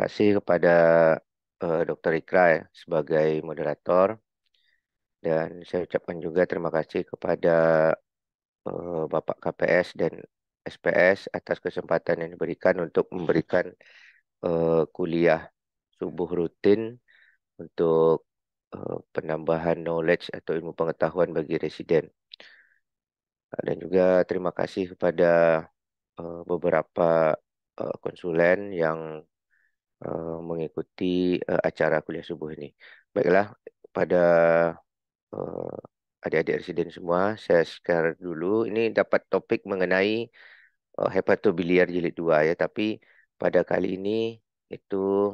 kasih kepada Dr. Ikra ya, sebagai moderator, dan saya ucapkan juga terima kasih kepada Bapak KPS dan SPS atas kesempatan yang diberikan untuk memberikan kuliah subuh rutin untuk penambahan knowledge atau ilmu pengetahuan bagi residen. Dan juga terima kasih kepada beberapa konsulen yang mengikuti acara kuliah subuh ini. Baiklah, pada eh, adik-adik residen semua, saya share dulu. Ini dapat topik mengenai hepatobiliar jilid 2 ya, tapi pada kali ini itu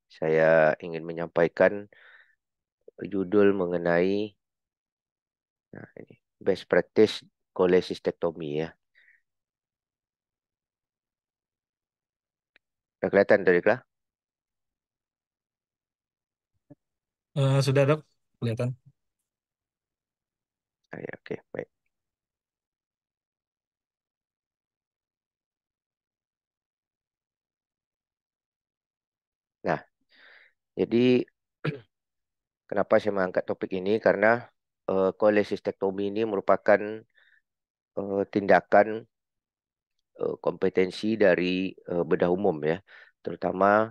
saya ingin menyampaikan judul mengenai ini, best practice cholecystectomy ya. Udah kelihatan tadi lah? Sudah dok, kelihatan. Ya, oke, baik. Nah, jadi kenapa saya mengangkat topik ini? Karena cholecystectomy ini merupakan tindakan kompetensi dari bedah umum ya, terutama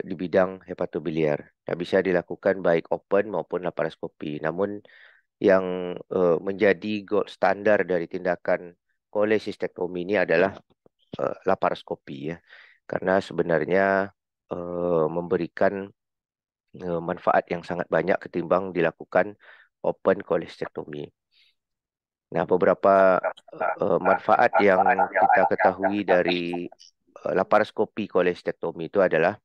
di bidang hepatobiliar. Yang bisa dilakukan baik open maupun laparoskopi. Namun yang menjadi gold standar dari tindakan cholecystectomy ini adalah laparoskopi ya, karena sebenarnya memberikan manfaat yang sangat banyak ketimbang dilakukan open cholecystectomy. Nah, beberapa manfaat yang kita ketahui dari laparoskopi cholecystectomy itu adalah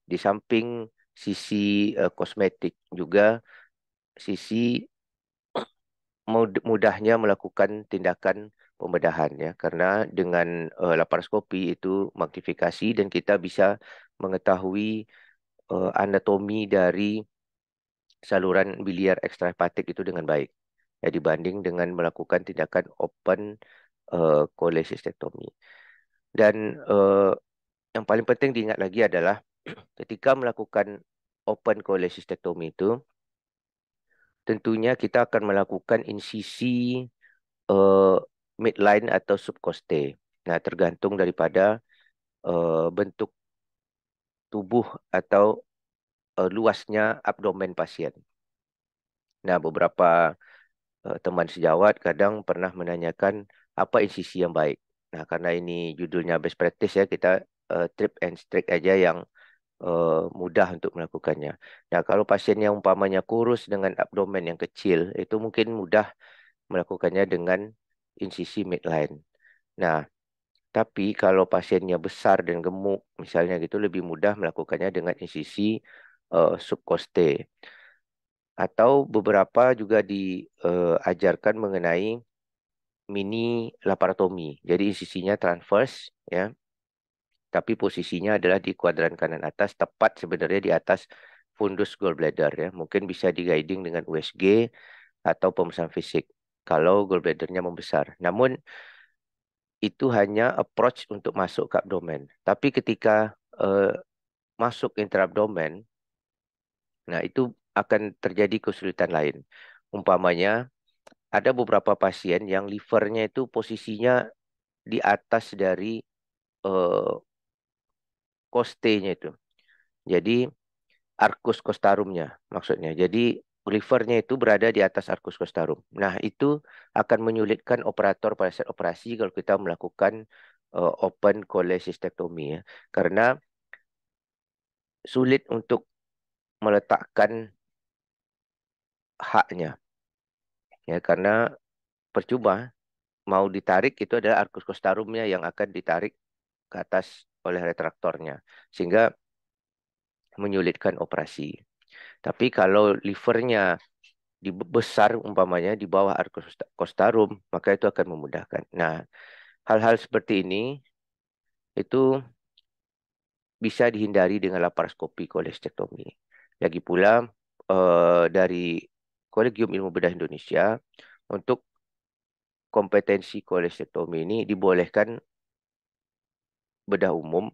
di samping sisi kosmetik juga sisi mudahnya melakukan tindakan pembedahan ya, karena dengan laparoskopi itu magnifikasi dan kita bisa mengetahui anatomi dari saluran biliar ekstrahepatik itu dengan baik ya, dibanding dengan melakukan tindakan open cholecystectomy. Dan yang paling penting diingat lagi adalah ketika melakukan open cholecystectomy itu tentunya kita akan melakukan insisi eh, midline atau subcoste. Nah, tergantung daripada bentuk tubuh atau luasnya abdomen pasien. Nah, beberapa teman sejawat kadang pernah menanyakan apa insisi yang baik. Nah, karena ini judulnya best practice ya, kita trip and strict aja yang mudah untuk melakukannya. Nah, kalau pasien yang umpamanya kurus dengan abdomen yang kecil, itu mungkin mudah melakukannya dengan insisi midline. Nah, tapi kalau pasiennya besar dan gemuk, misalnya gitu, lebih mudah melakukannya dengan insisi subcoste. Atau beberapa juga diajarkan mengenai mini laparotomi. Jadi insisinya transverse, ya, tapi posisinya adalah di kuadran kanan atas, tepat sebenarnya di atas fundus gallbladder ya. Mungkin bisa di-guiding dengan USG atau pemesan fisik kalau gallbladdernya membesar. Namun itu hanya approach untuk masuk ke abdomen. Tapi ketika eh, masuk intraabdomen, nah itu akan terjadi kesulitan lain. Umpamanya ada beberapa pasien yang livernya itu posisinya di atas dari eh, costenya itu. Jadi arcus costarumnya maksudnya. Jadi livernya itu berada di atas arcus costarum. Nah, itu akan menyulitkan operator pada saat operasi kalau kita melakukan open cholecystectomy ya. Karena sulit untuk meletakkan haknya ya, karena percuma mau ditarik itu adalah arcus costarumnya yang akan ditarik ke atas oleh retraktornya sehingga menyulitkan operasi. Tapi kalau livernya besar umpamanya di bawah arcus costarum, maka itu akan memudahkan. Nah, hal-hal seperti ini itu bisa dihindari dengan laparoskopi kolestektomi. Lagi pula dari Kolegium Ilmu Bedah Indonesia untuk kompetensi kolestektomi ini dibolehkan bedah umum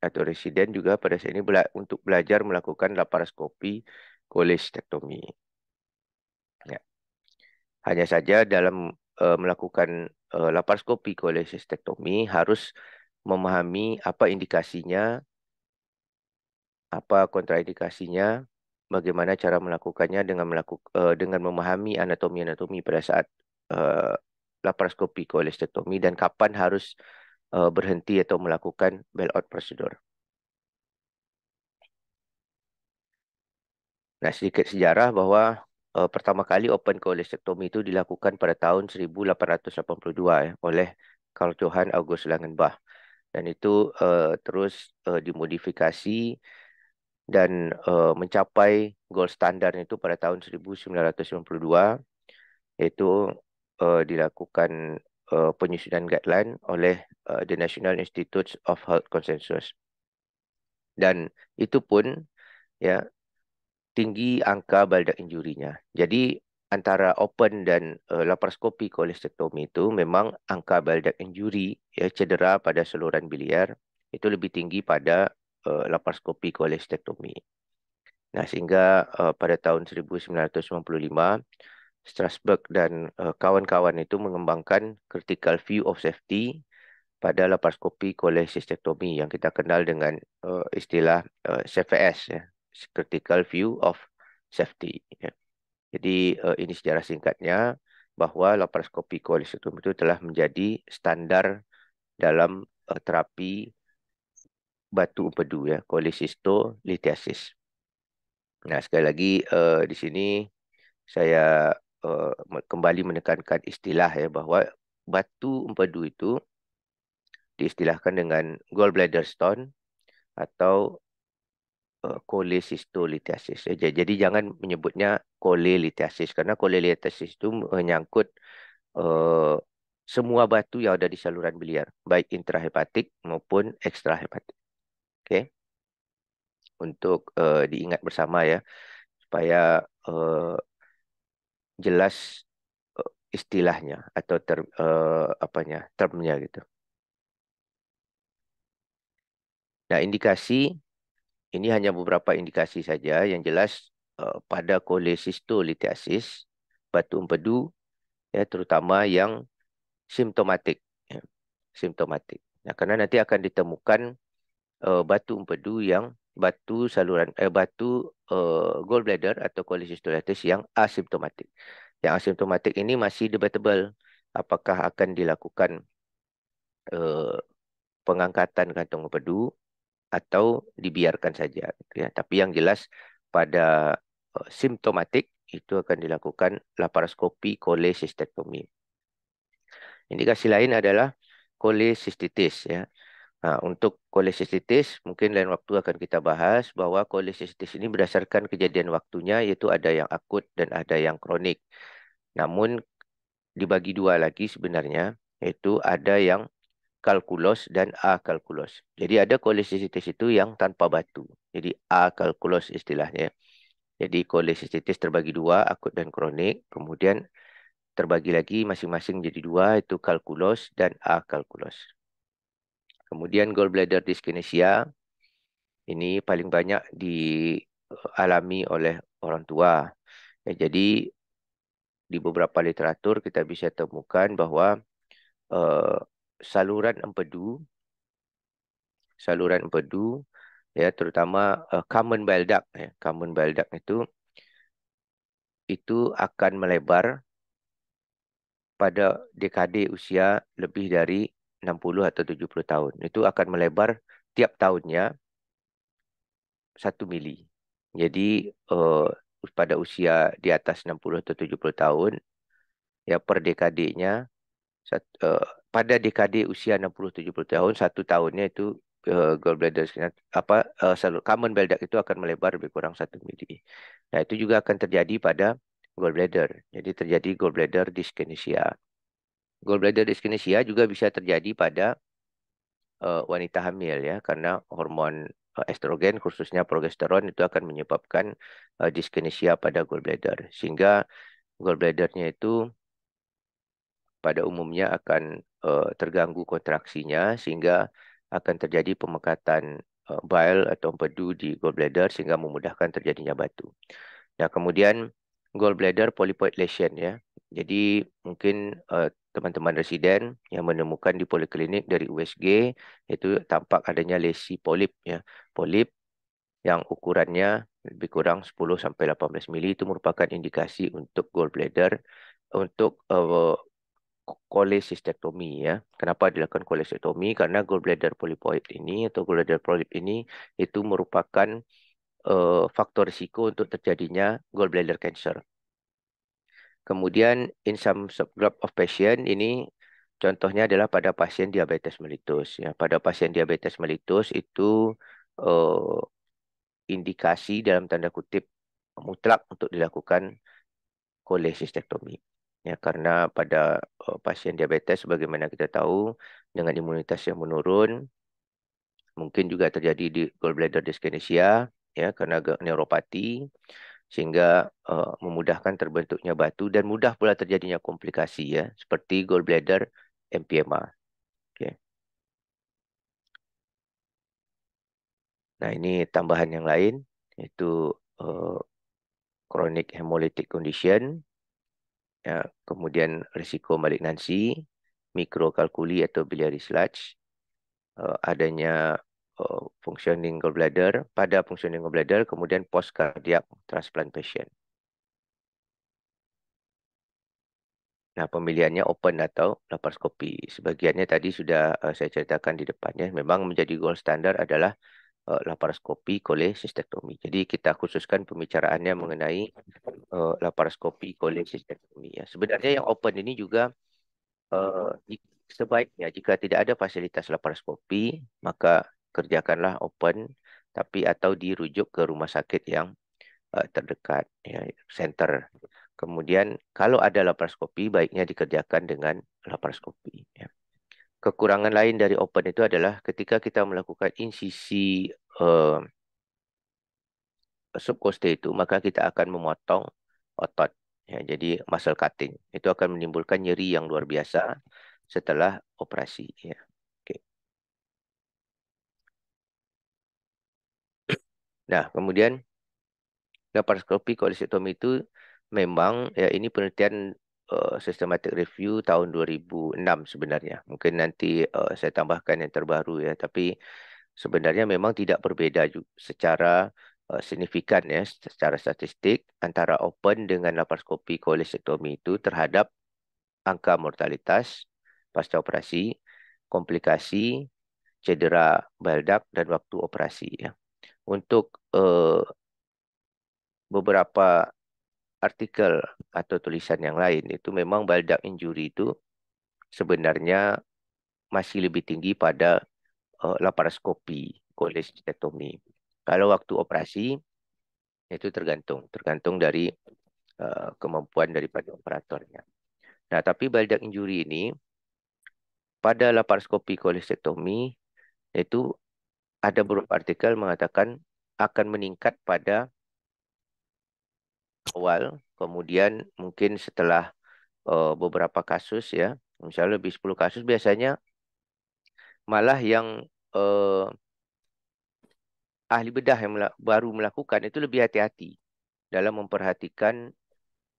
atau residen juga pada saat ini untuk belajar melakukan laparoskopi kolestektomi. Ya. Hanya saja dalam melakukan laparoskopi kolestektomi harus memahami apa indikasinya, apa kontraindikasinya, bagaimana cara melakukannya dengan memahami anatomi-anatomi pada saat uh, laparoskopi kolestektomi dan kapan harus berhenti atau melakukan bailout prosedur. Nah, sedikit sejarah bahwa pertama kali open cholecystectomy itu dilakukan pada tahun 1882 ya, oleh Karl Johann August Langenbach. Dan itu terus dimodifikasi dan mencapai gold standar itu pada tahun 1992, yaitu dilakukan penyusunan guideline oleh the National Institutes of Health Consensus. Dan itu pun ya tinggi angka baldak injurinya. Jadi antara open dan laparoskopi kolestektomi itu memang angka baldak injuri ya cedera pada saluran biliar itu lebih tinggi pada laparoskopi kolestektomi. Nah, sehingga pada tahun 1995 Strasberg dan kawan-kawan itu mengembangkan critical view of safety pada laparoskopi kolesistektomi yang kita kenal dengan istilah CVS ya, critical view of safety ya. Jadi ini sejarah singkatnya bahwa laparoskopi kolesistektomi itu telah menjadi standar dalam terapi batu empedu ya, cholecystolithiasis. Nah, sekali lagi di sini saya kembali menekankan istilah ya bahwa batu empedu itu diistilahkan dengan gallbladder stone atau cholecystolithiasis. Jadi jangan menyebutnya cholelithiasis karena cholelithiasis itu menyangkut uh, semua batu yang ada di saluran biliar, baik intrahepatik maupun ekstrahepatik. Oke, untuk diingat bersama ya supaya jelas istilahnya atau apanya termnya gitu. Nah, indikasi ini hanya beberapa indikasi saja yang jelas pada cholecystolithiasis batu empedu ya terutama yang simptomatik ya, simptomatik. Nah, karena nanti akan ditemukan batu empedu yang batu gallbladder atau cholecystolithiasis yang asimptomatik. Yang asimptomatik ini masih debatable apakah akan dilakukan eh, pengangkatan kantong empedu atau dibiarkan saja gitu ya. Tapi yang jelas pada simptomatik itu akan dilakukan laparoskopi cholecystectomy. Indikasi lain adalah cholecystitis ya. Nah, untuk cholecystitis mungkin lain waktu akan kita bahas bahwa cholecystitis ini berdasarkan kejadian waktunya yaitu ada yang akut dan ada yang kronik. Namun dibagi dua lagi sebenarnya yaitu ada yang kalkulos dan akalkulos. Jadi ada cholecystitis itu yang tanpa batu. Jadi akalkulos istilahnya. Jadi cholecystitis terbagi dua, akut dan kronik. Kemudian terbagi lagi masing-masing jadi dua, itu kalkulos dan akalkulos. Kemudian gallbladder dyskinesia, ini paling banyak dialami oleh orang tua. Ya, jadi di beberapa literatur kita bisa temukan bahwa eh, saluran empedu, saluran empedu ya terutama common bile duct ya. Common bile duct itu akan melebar pada dekade usia lebih dari 60 atau 70 tahun. Itu akan melebar tiap tahunnya 1 mili. Jadi pada usia di atas 60 atau 70 tahun ya per dekadenya pada dekade usia 60-70 tahun 1 tahunnya itu gallbladder common bile duct itu akan melebar lebih kurang 1 mili. Nah, itu juga akan terjadi pada gallbladder. Jadi terjadi gallbladder dyskinesia. Gallbladder dyskinesia juga bisa terjadi pada wanita hamil ya karena hormon estrogen khususnya progesteron itu akan menyebabkan dyskinesia pada gallbladder sehingga gallbladdernya itu pada umumnya akan terganggu kontraksinya sehingga akan terjadi pemekatan bile atau empedu di gallbladder sehingga memudahkan terjadinya batu. Nah, kemudian gallbladder polypoid lesion ya. Jadi mungkin teman-teman residen yang menemukan di poliklinik dari USG itu tampak adanya lesi polip ya. Polip yang ukurannya lebih kurang 10 sampai 18 mili itu merupakan indikasi untuk gallbladder untuk kolesistektomi ya. Kenapa dilakukan kolesistektomi? Karena gallbladder polypoid ini atau gallbladder polyp ini itu merupakan faktor risiko untuk terjadinya gallbladder cancer. Kemudian in some subgroup of patient ini contohnya adalah pada pasien diabetes mellitus ya. Pada pasien diabetes mellitus itu eh, indikasi dalam tanda kutip mutlak untuk dilakukan kolesistektomi. Ya, karena pada pasien diabetes sebagaimana kita tahu dengan imunitas yang menurun, mungkin juga terjadi di gallbladder dyskinesia ya karena neuropati sehingga memudahkan terbentuknya batu dan mudah pula terjadinya komplikasi ya seperti gallbladder emphysema. Oke. Nah, ini tambahan yang lain yaitu eh, chronic hemolytic condition ya, kemudian risiko malignansi, mikrokalkuli atau biliary sludge, adanya functioning gallbladder, pada functioning gallbladder, kemudian post cardiac transplantation. Nah, pemilihannya open atau laparoskopi. Sebagiannya tadi sudah saya ceritakan di depannya. Memang menjadi gold standard adalah laparoskopi kolesistektomi. Jadi kita khususkan pembicaraannya mengenai laparoskopi kolesistektomi. Ya. Sebenarnya yang open ini juga sebaiknya jika tidak ada fasilitas laparoskopi, maka kerjakanlah open, tapi atau dirujuk ke rumah sakit yang terdekat, ya, center. Kemudian kalau ada laparoskopi, baiknya dikerjakan dengan laparoskopi. Ya. Kekurangan lain dari open itu adalah ketika kita melakukan insisi subkoste itu, maka kita akan memotong otot. Ya, jadi muscle cutting. Itu akan menimbulkan nyeri yang luar biasa setelah operasi. Ya. Oke. Nah, kemudian laparoskopi kolestektomi itu memang ya ini penelitian systematic review tahun 2006 sebenarnya. Mungkin nanti saya tambahkan yang terbaru ya, tapi sebenarnya memang tidak berbeda secara signifikan ya, secara statistik antara open dengan laparoskopi kolestektomi itu terhadap angka mortalitas pasca operasi, komplikasi, cedera bile duct dan waktu operasi ya. Untuk beberapa artikel atau tulisan yang lain itu memang bile duct injury itu sebenarnya masih lebih tinggi pada laparoskopi kolestektomi. Kalau waktu operasi itu tergantung dari kemampuan daripada operatornya. Nah, tapi bile duct injury ini pada laparoskopi kolestektomi itu ada beberapa artikel mengatakan akan meningkat pada awal, kemudian mungkin setelah beberapa kasus ya, misalnya lebih 10 kasus biasanya malah yang eh, ahli bedah yang baru melakukan itu lebih hati-hati dalam memperhatikan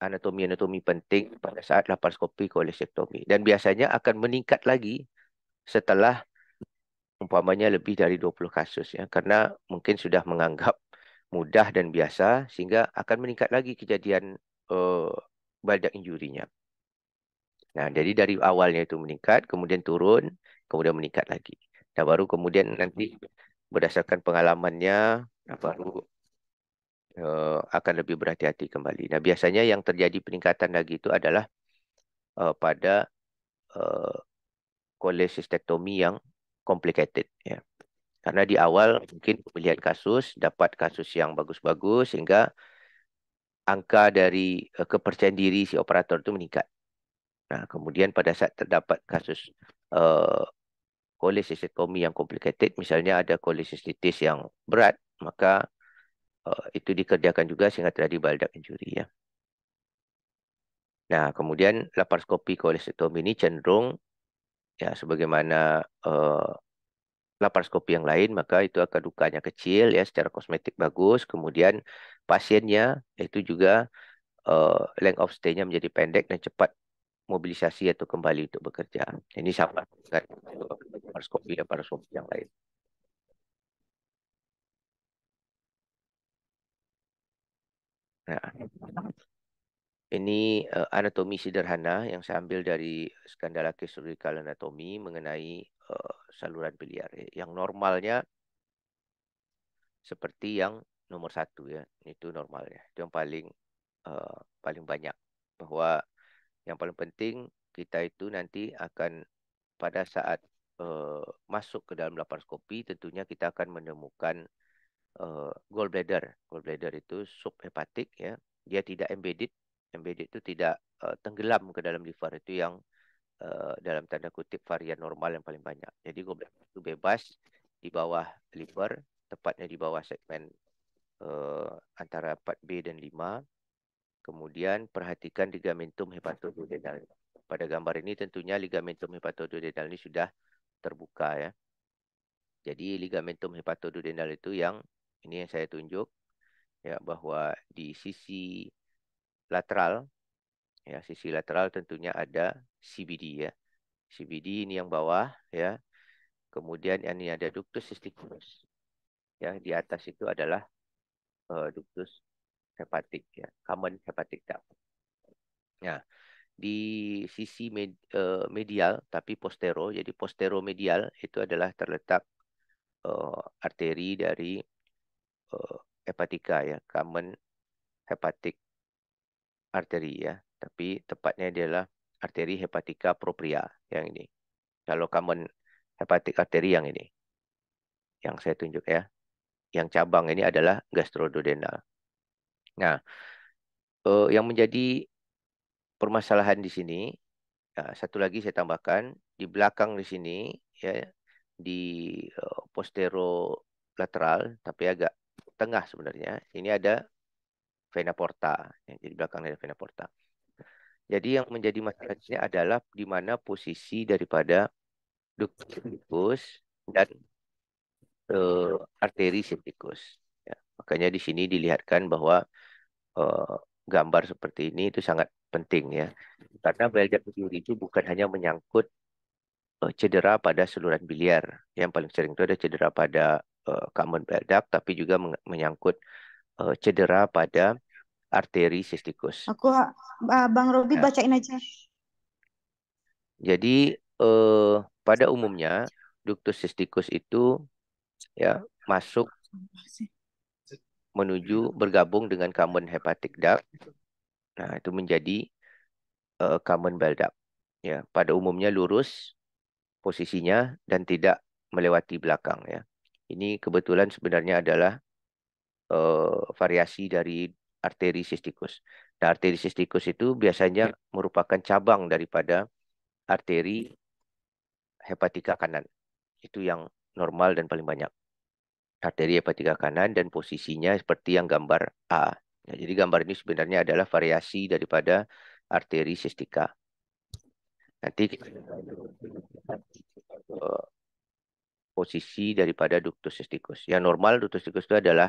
anatomi-anatomi penting pada saat laparoskopi kolestektomi dan biasanya akan meningkat lagi setelah umpamanya lebih dari 20 kasus ya karena mungkin sudah menganggap mudah dan biasa sehingga akan meningkat lagi kejadian uh, baldak injurinya. Nah, jadi dari awalnya itu meningkat, kemudian turun, kemudian meningkat lagi. Nah, baru kemudian nanti berdasarkan pengalamannya, nah, baru akan lebih berhati-hati kembali. Nah, biasanya yang terjadi peningkatan lagi itu adalah pada uh, kolesistektomi yang complicated. Ya. Karena di awal mungkin pemilihan kasus, dapat kasus yang bagus-bagus, sehingga angka dari kepercayaan diri si operator itu meningkat. Nah, kemudian pada saat terdapat kasus uh, kolesistektomi yang complicated, misalnya ada kolesistitis yang berat, maka itu dikerjakan juga sehingga terjadi bile duct injury ya. Nah, kemudian laparoskopi kolestektomi ini cenderung ya sebagaimana laparoskopi yang lain, maka itu akan lukanya kecil ya, secara kosmetik bagus. Kemudian pasiennya itu juga length of stay-nya menjadi pendek dan cepat mobilisasi atau kembali untuk bekerja. Ini sama dengan laparoskopi yang lain. Nah, ini anatomi sederhana yang saya ambil dari Skandalakis Surgical Anatomy mengenai saluran biliar. Yang normalnya seperti yang nomor 1 ya, itu normalnya. Itu yang paling banyak. Bahwa yang paling penting kita itu nanti akan pada saat masuk ke dalam laparoskopi tentunya kita akan menemukan gallbladder. Gallbladder itu subhepatik ya. Dia tidak embedded. Embedded itu tidak tenggelam ke dalam liver. Itu yang dalam tanda kutip varian normal yang paling banyak. Jadi gallbladder itu bebas di bawah liver, tepatnya di bawah segmen antara 4B dan 5. Kemudian perhatikan ligamentum hepatoduodenal. Pada gambar ini tentunya ligamentum hepatoduodenal ini sudah terbuka ya. Jadi ligamentum hepatoduodenal itu yang ini yang saya tunjuk ya, bahwa di sisi lateral ya, sisi lateral tentunya ada CBD ya. CBD ini yang bawah ya. Kemudian ini ada ductus cysticus. Ya, di atas itu adalah ductus hepatik ya, common hepatic duct. Ya, di sisi medial tapi postero. Jadi posteromedial itu adalah terletak arteri dari hepatika ya, common hepatic artery ya. Tapi tepatnya adalah arteri hepatika propria yang ini. Kalau common hepatic artery yang ini, yang saya tunjuk ya. Yang cabang ini adalah gastroduodenal. Nah, yang menjadi permasalahan di sini, satu lagi saya tambahkan, di belakang di sini ya, di posterolateral tapi agak tengah sebenarnya, ini ada vena porta. Ya, jadi belakangnya ada vena porta. Jadi yang menjadi masalah di sini adalah di mana posisi daripada ductus dan arteri septicus. Ya, makanya di sini dilihatkan bahwa eh, gambar seperti ini itu sangat penting ya. Karena bile duct injury itu bukan hanya menyangkut cedera pada saluran biliar. Yang paling sering itu ada cedera pada common bile duct, tapi juga menyangkut cedera pada arteri cysticus. Bang Robi Ya, bacain aja. jadi pada umumnya ductus cysticus itu ya masuk menuju bergabung dengan common hepatic duct. Nah, itu menjadi common bile duct. Ya, pada umumnya lurus posisinya dan tidak melewati belakang ya. Ini kebetulan sebenarnya adalah variasi dari arteri cysticus. Nah, arteri cysticus itu biasanya merupakan cabang daripada arteri hepatika kanan. Itu yang normal dan paling banyak. Arteri hepatika kanan dan posisinya seperti yang gambar A. Ya, jadi gambar ini sebenarnya adalah variasi daripada arteri cystica. Nanti kita posisi daripada ductus cysticus. Yang normal ductus cysticus itu adalah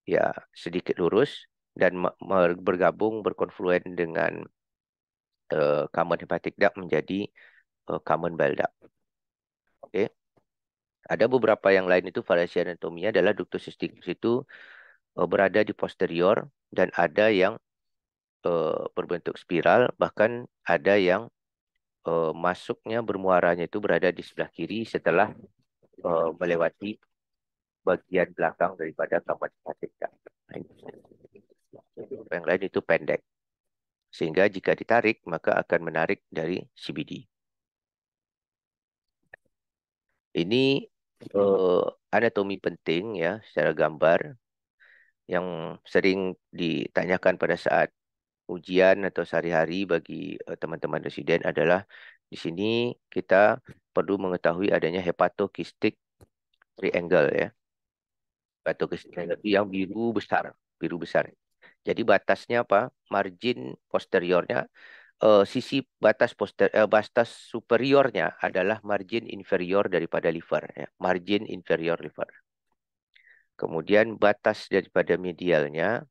ya sedikit lurus dan bergabung berkonfluen dengan common hepatic duct menjadi common bile duct. Oke. Ada beberapa yang lain itu variasi anatominya adalah ductus cysticus itu berada di posterior dan ada yang berbentuk spiral, bahkan ada yang masuknya bermuaranya itu berada di sebelah kiri setelah melewati bagian belakang daripada common hepatic duct. Yang lain itu pendek. Sehingga jika ditarik, maka akan menarik dari CBD. Ini anatomi penting ya, secara gambar yang sering ditanyakan pada saat ujian atau sehari-hari bagi teman-teman residen adalah di sini kita perlu mengetahui adanya hepatokistik triangle ya. Hepatokistik triangle itu yang biru besar, biru besar. Jadi batasnya apa? Margin posteriornya sisi batas superiornya adalah margin inferior daripada liver, ya. Margin inferior liver. Kemudian batas daripada medialnya,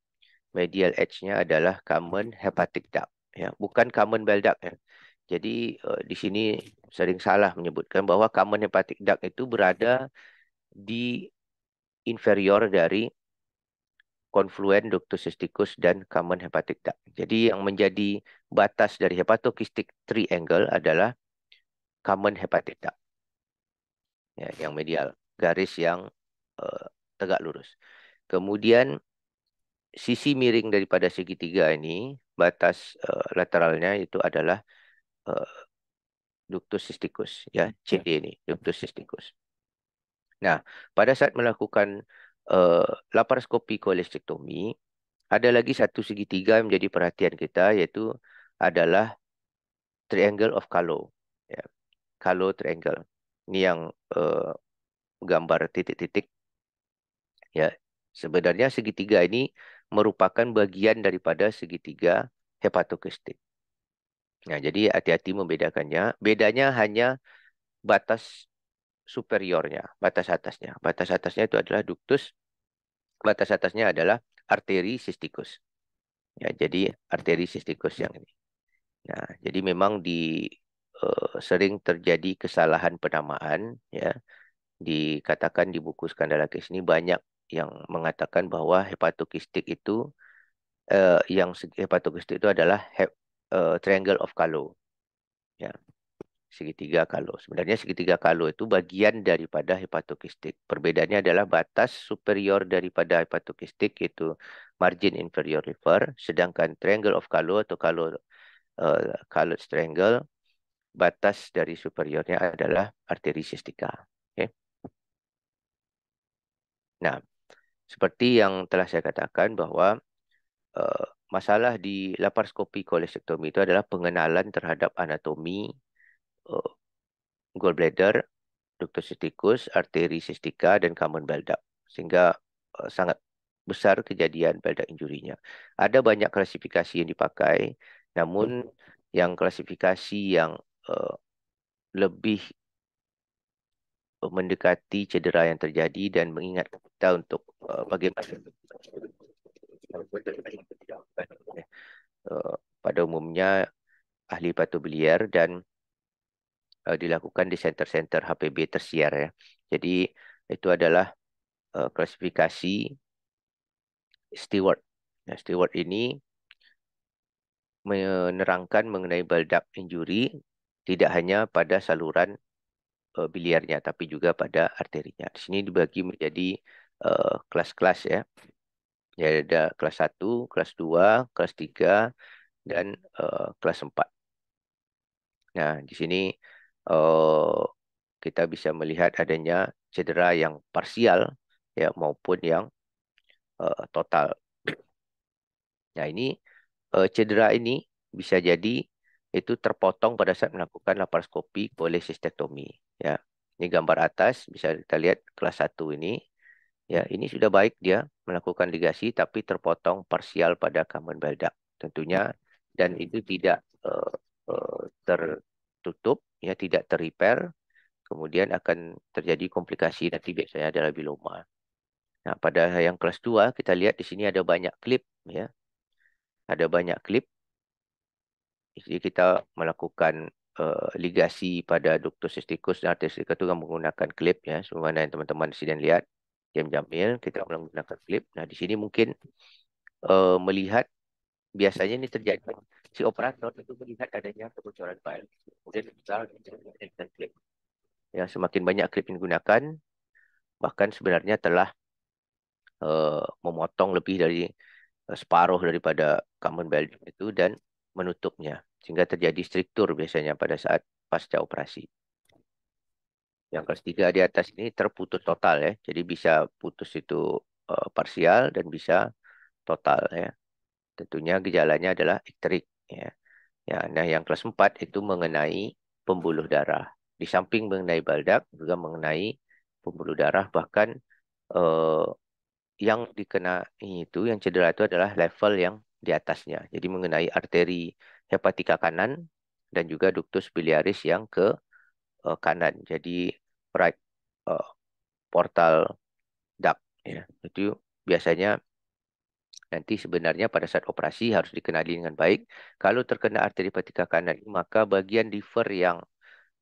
medial edge-nya adalah common hepatic duct, ya, bukan common bile duct, ya. Jadi di sini sering salah menyebutkan bahwa common hepatic duct itu berada di inferior dari confluent ductus cysticus dan common hepatic duct. Jadi yang menjadi batas dari hepatokistik triangle adalah common hepatic duct, ya, yang medial, garis yang eh, tegak lurus. Kemudian sisi miring daripada segitiga ini, batas lateralnya itu adalah eh, ductus cysticus, ya, CD ini, ductus cysticus. Nah, pada saat melakukan laparoskopi kolestektomi, ada lagi satu segitiga yang menjadi perhatian kita, yaitu adalah triangle of Calo, ya, Calo triangle. Ini yang gambar titik-titik, ya. Sebenarnya segitiga ini merupakan bagian daripada segitiga hepatokistik. Nah, jadi hati-hati membedakannya. Bedanya hanya batas superiornya, batas atasnya. Batas atasnya itu adalah ductus, batas atasnya adalah arteri cysticus. Ya, jadi arteri cysticus yang ini. Nah, jadi memang sering terjadi kesalahan penamaan, ya. Dikatakan di buku Skandalakis ini banyak yang mengatakan bahwa hepatokistik itu hepatokistik itu adalah triangle of Calo, ya, segitiga Calo. Sebenarnya segitiga Calo itu bagian daripada hepatokistik. Perbedaannya adalah batas superior daripada hepatokistik yaitu margin inferior liver, sedangkan triangle of Calo atau Calo's triangle, batas dari superiornya adalah arteri cystica. Okay. Nah, seperti yang telah saya katakan bahwa masalah di laparoskopi kolestektomi itu adalah pengenalan terhadap anatomi uh, gallbladder, ductus cysticus, arteri cystica, dan common bile duct. Sehingga sangat besar kejadian bile duct injury-nya. Ada banyak klasifikasi yang dipakai, namun yang klasifikasi yang lebih mendekati cedera yang terjadi dan mengingatkan kita untuk bagaimana pada umumnya ahli patobiliar dan dilakukan di center-center HPB tersier, ya. Jadi itu adalah klasifikasi Stewart. Nah, Stewart ini menerangkan mengenai bile duct injury tidak hanya pada saluran biliarnya, tapi juga pada arterinya. Di sini dibagi menjadi kelas-kelas, ya. Ya, ada kelas 1, kelas 2, kelas 3, dan kelas 4. Nah, di sini eh, kita bisa melihat adanya cedera yang parsial, ya, maupun yang total. Nah, ini cedera ini bisa jadi itu terpotong pada saat melakukan laparoskopi kolesistektomi, ya. Ini gambar atas, bisa kita lihat kelas 1 ini. Ya, ini sudah baik dia melakukan ligasi tapi terpotong parsial pada common bile duct tentunya, dan itu tidak tertutup, ya, tidak terrepair. Kemudian akan terjadi komplikasi nanti biasanya adalah biloma. Nah, pada yang kelas 2 kita lihat di sini ada banyak klip, ya. Ada banyak klip. Jadi kita melakukan ligasi pada ductus cysticus dan arteria cystica itu dengan menggunakan klip, ya. Sebagaimana yang teman-teman di sini lihat, Jam Jamil, kita menggunakan klip. Nah, di sini mungkin melihat biasanya ini terjadi. Si operator itu melihat adanya kebocoran file. Kemudian kita menggunakan klip. Ya, semakin banyak klip yang digunakan, bahkan sebenarnya telah memotong lebih dari separuh daripada common bile duct itu dan menutupnya. Sehingga terjadi struktur biasanya pada saat pasca operasi. Yang kelas 3 di atas ini terputus total, ya. Jadi bisa putus itu parsial dan bisa total, ya. Tentunya gejalanya adalah ikterik, ya. Ya, nah yang kelas 4 itu mengenai pembuluh darah. Di samping mengenai baldak juga mengenai pembuluh darah, bahkan eh, yang dikenai itu yang cedera itu adalah level yang di atasnya. Jadi mengenai arteri hepatika kanan dan juga ductus biliaris yang ke kanan. Jadi right portal duct ya. Itu biasanya nanti sebenarnya pada saat operasi harus dikenali dengan baik. Kalau terkena arteri hepatika kanan, maka bagian liver yang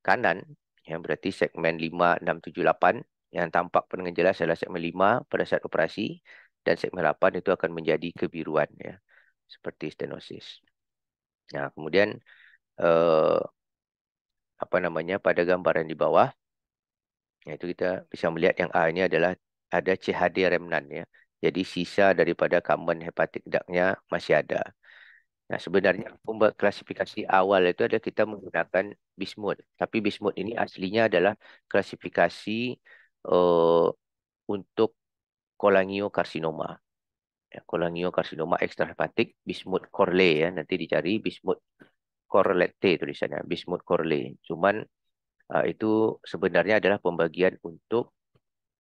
kanan, yang berarti segmen 5, 6, 7, 8, yang tampak dengan jelas adalah segmen 5 pada saat operasi, dan segmen 8 itu akan menjadi kebiruan, ya, seperti stenosis. Nah, kemudian apa namanya, pada gambaran di bawah, itu kita bisa melihat yang A ini adalah ada CHD remnan, ya. Jadi sisa daripada common hepatic duct-nya masih ada. Nah, sebenarnya klasifikasi awal itu adalah kita menggunakan Bismuth. Tapi Bismuth ini aslinya adalah klasifikasi eh, untuk kolangiokarsinoma. Ya, kolangiokarsinoma ekstrahepatik, Bismuth Corley ya. Nanti dicari Bismuth Corlette tulisannya, Bismuth Corley. Cuman itu sebenarnya adalah pembagian untuk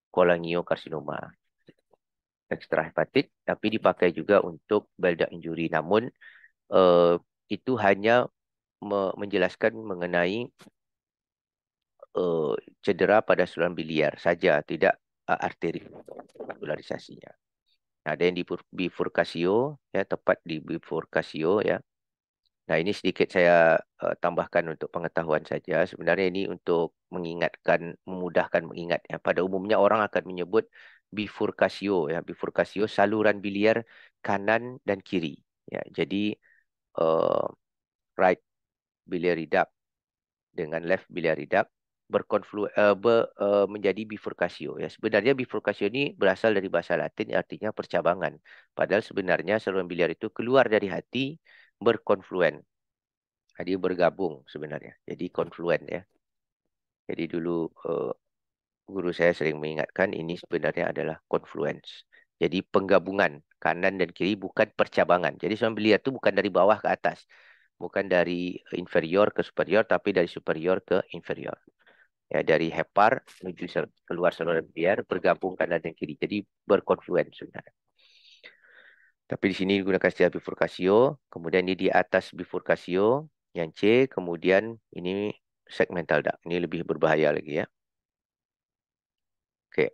kolangiokarsinoma ekstrahepatik, tapi dipakai juga untuk bile duct injury. Namun eh, itu hanya menjelaskan mengenai eh, cedera pada saluran biliar saja, tidak arteri vaskularisasinya. Ada yang di bifurkasio, ya, tepat di bifurkasio, ya. Nah, ini sedikit saya tambahkan untuk pengetahuan saja. Sebenarnya ini untuk mengingatkan, memudahkan mengingat, ya. Pada umumnya orang akan menyebut bifurkasio, ya, bifurkasio saluran biliar kanan dan kiri, ya. Jadi eh, right biliary duct dengan left biliary duct menjadi bifurkasio, ya. Sebenarnya bifurkasio ini berasal dari bahasa Latin, artinya percabangan. Padahal sebenarnya saluran biliar itu keluar dari hati, berkonfluen. Dia bergabung sebenarnya. Jadi konfluen, ya. Jadi dulu guru saya sering mengingatkan ini sebenarnya adalah confluence. Jadi penggabungan kanan dan kiri, bukan percabangan. Jadi saluran biliar itu bukan dari bawah ke atas, bukan dari inferior ke superior, tapi dari superior ke inferior. Ya, dari hepar menuju keluar saluran biliar, bergabung kanan dan kiri. Jadi berkonfluen sebenarnya. Tapi di sini digunakan istilah bifurkasio, kemudian ini di atas bifurkasio yang C, kemudian ini segmental duct. Ini lebih berbahaya lagi, ya. Oke.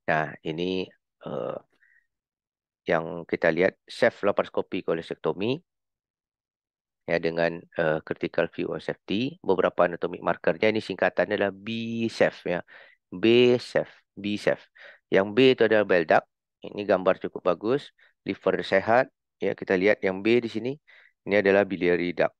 Nah, ini eh, yang kita lihat shaft laparoskopi kolesektomi, ya, dengan critical view of safety. Beberapa anatomic markernya ini singkatannya adalah BSEF, ya. BSEF, BSEF. Yang B itu adalah bile duct. Ini gambar cukup bagus. Liver sehat, ya, kita lihat yang B di sini. Ini adalah biliary duct,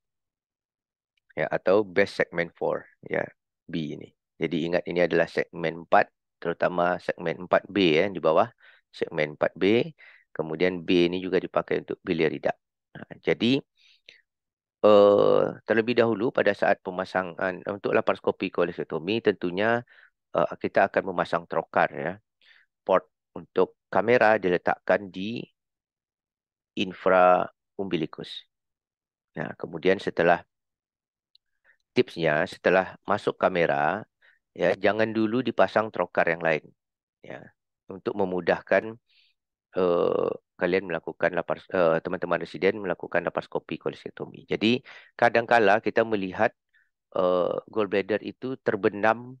ya, atau best segment 4, ya, B ini. Jadi ingat ini adalah segmen 4, terutama segmen 4B, ya, di bawah segmen 4B. Kemudian B ini juga dipakai untuk biliary duct. Nah, jadi terlebih dahulu pada saat pemasangan untuk laparoskopi kolesektomi, tentunya kita akan memasang trokar, ya. Port untuk kamera diletakkan di infraumbilicus. Nah, kemudian tipsnya setelah masuk kamera, ya, jangan dulu dipasang trokar yang lain, ya, untuk memudahkan eh, kalian melakukan teman-teman residen melakukan laparoskopi kolesektomi. Jadi kadangkala kita melihat gallbladder itu terbenam,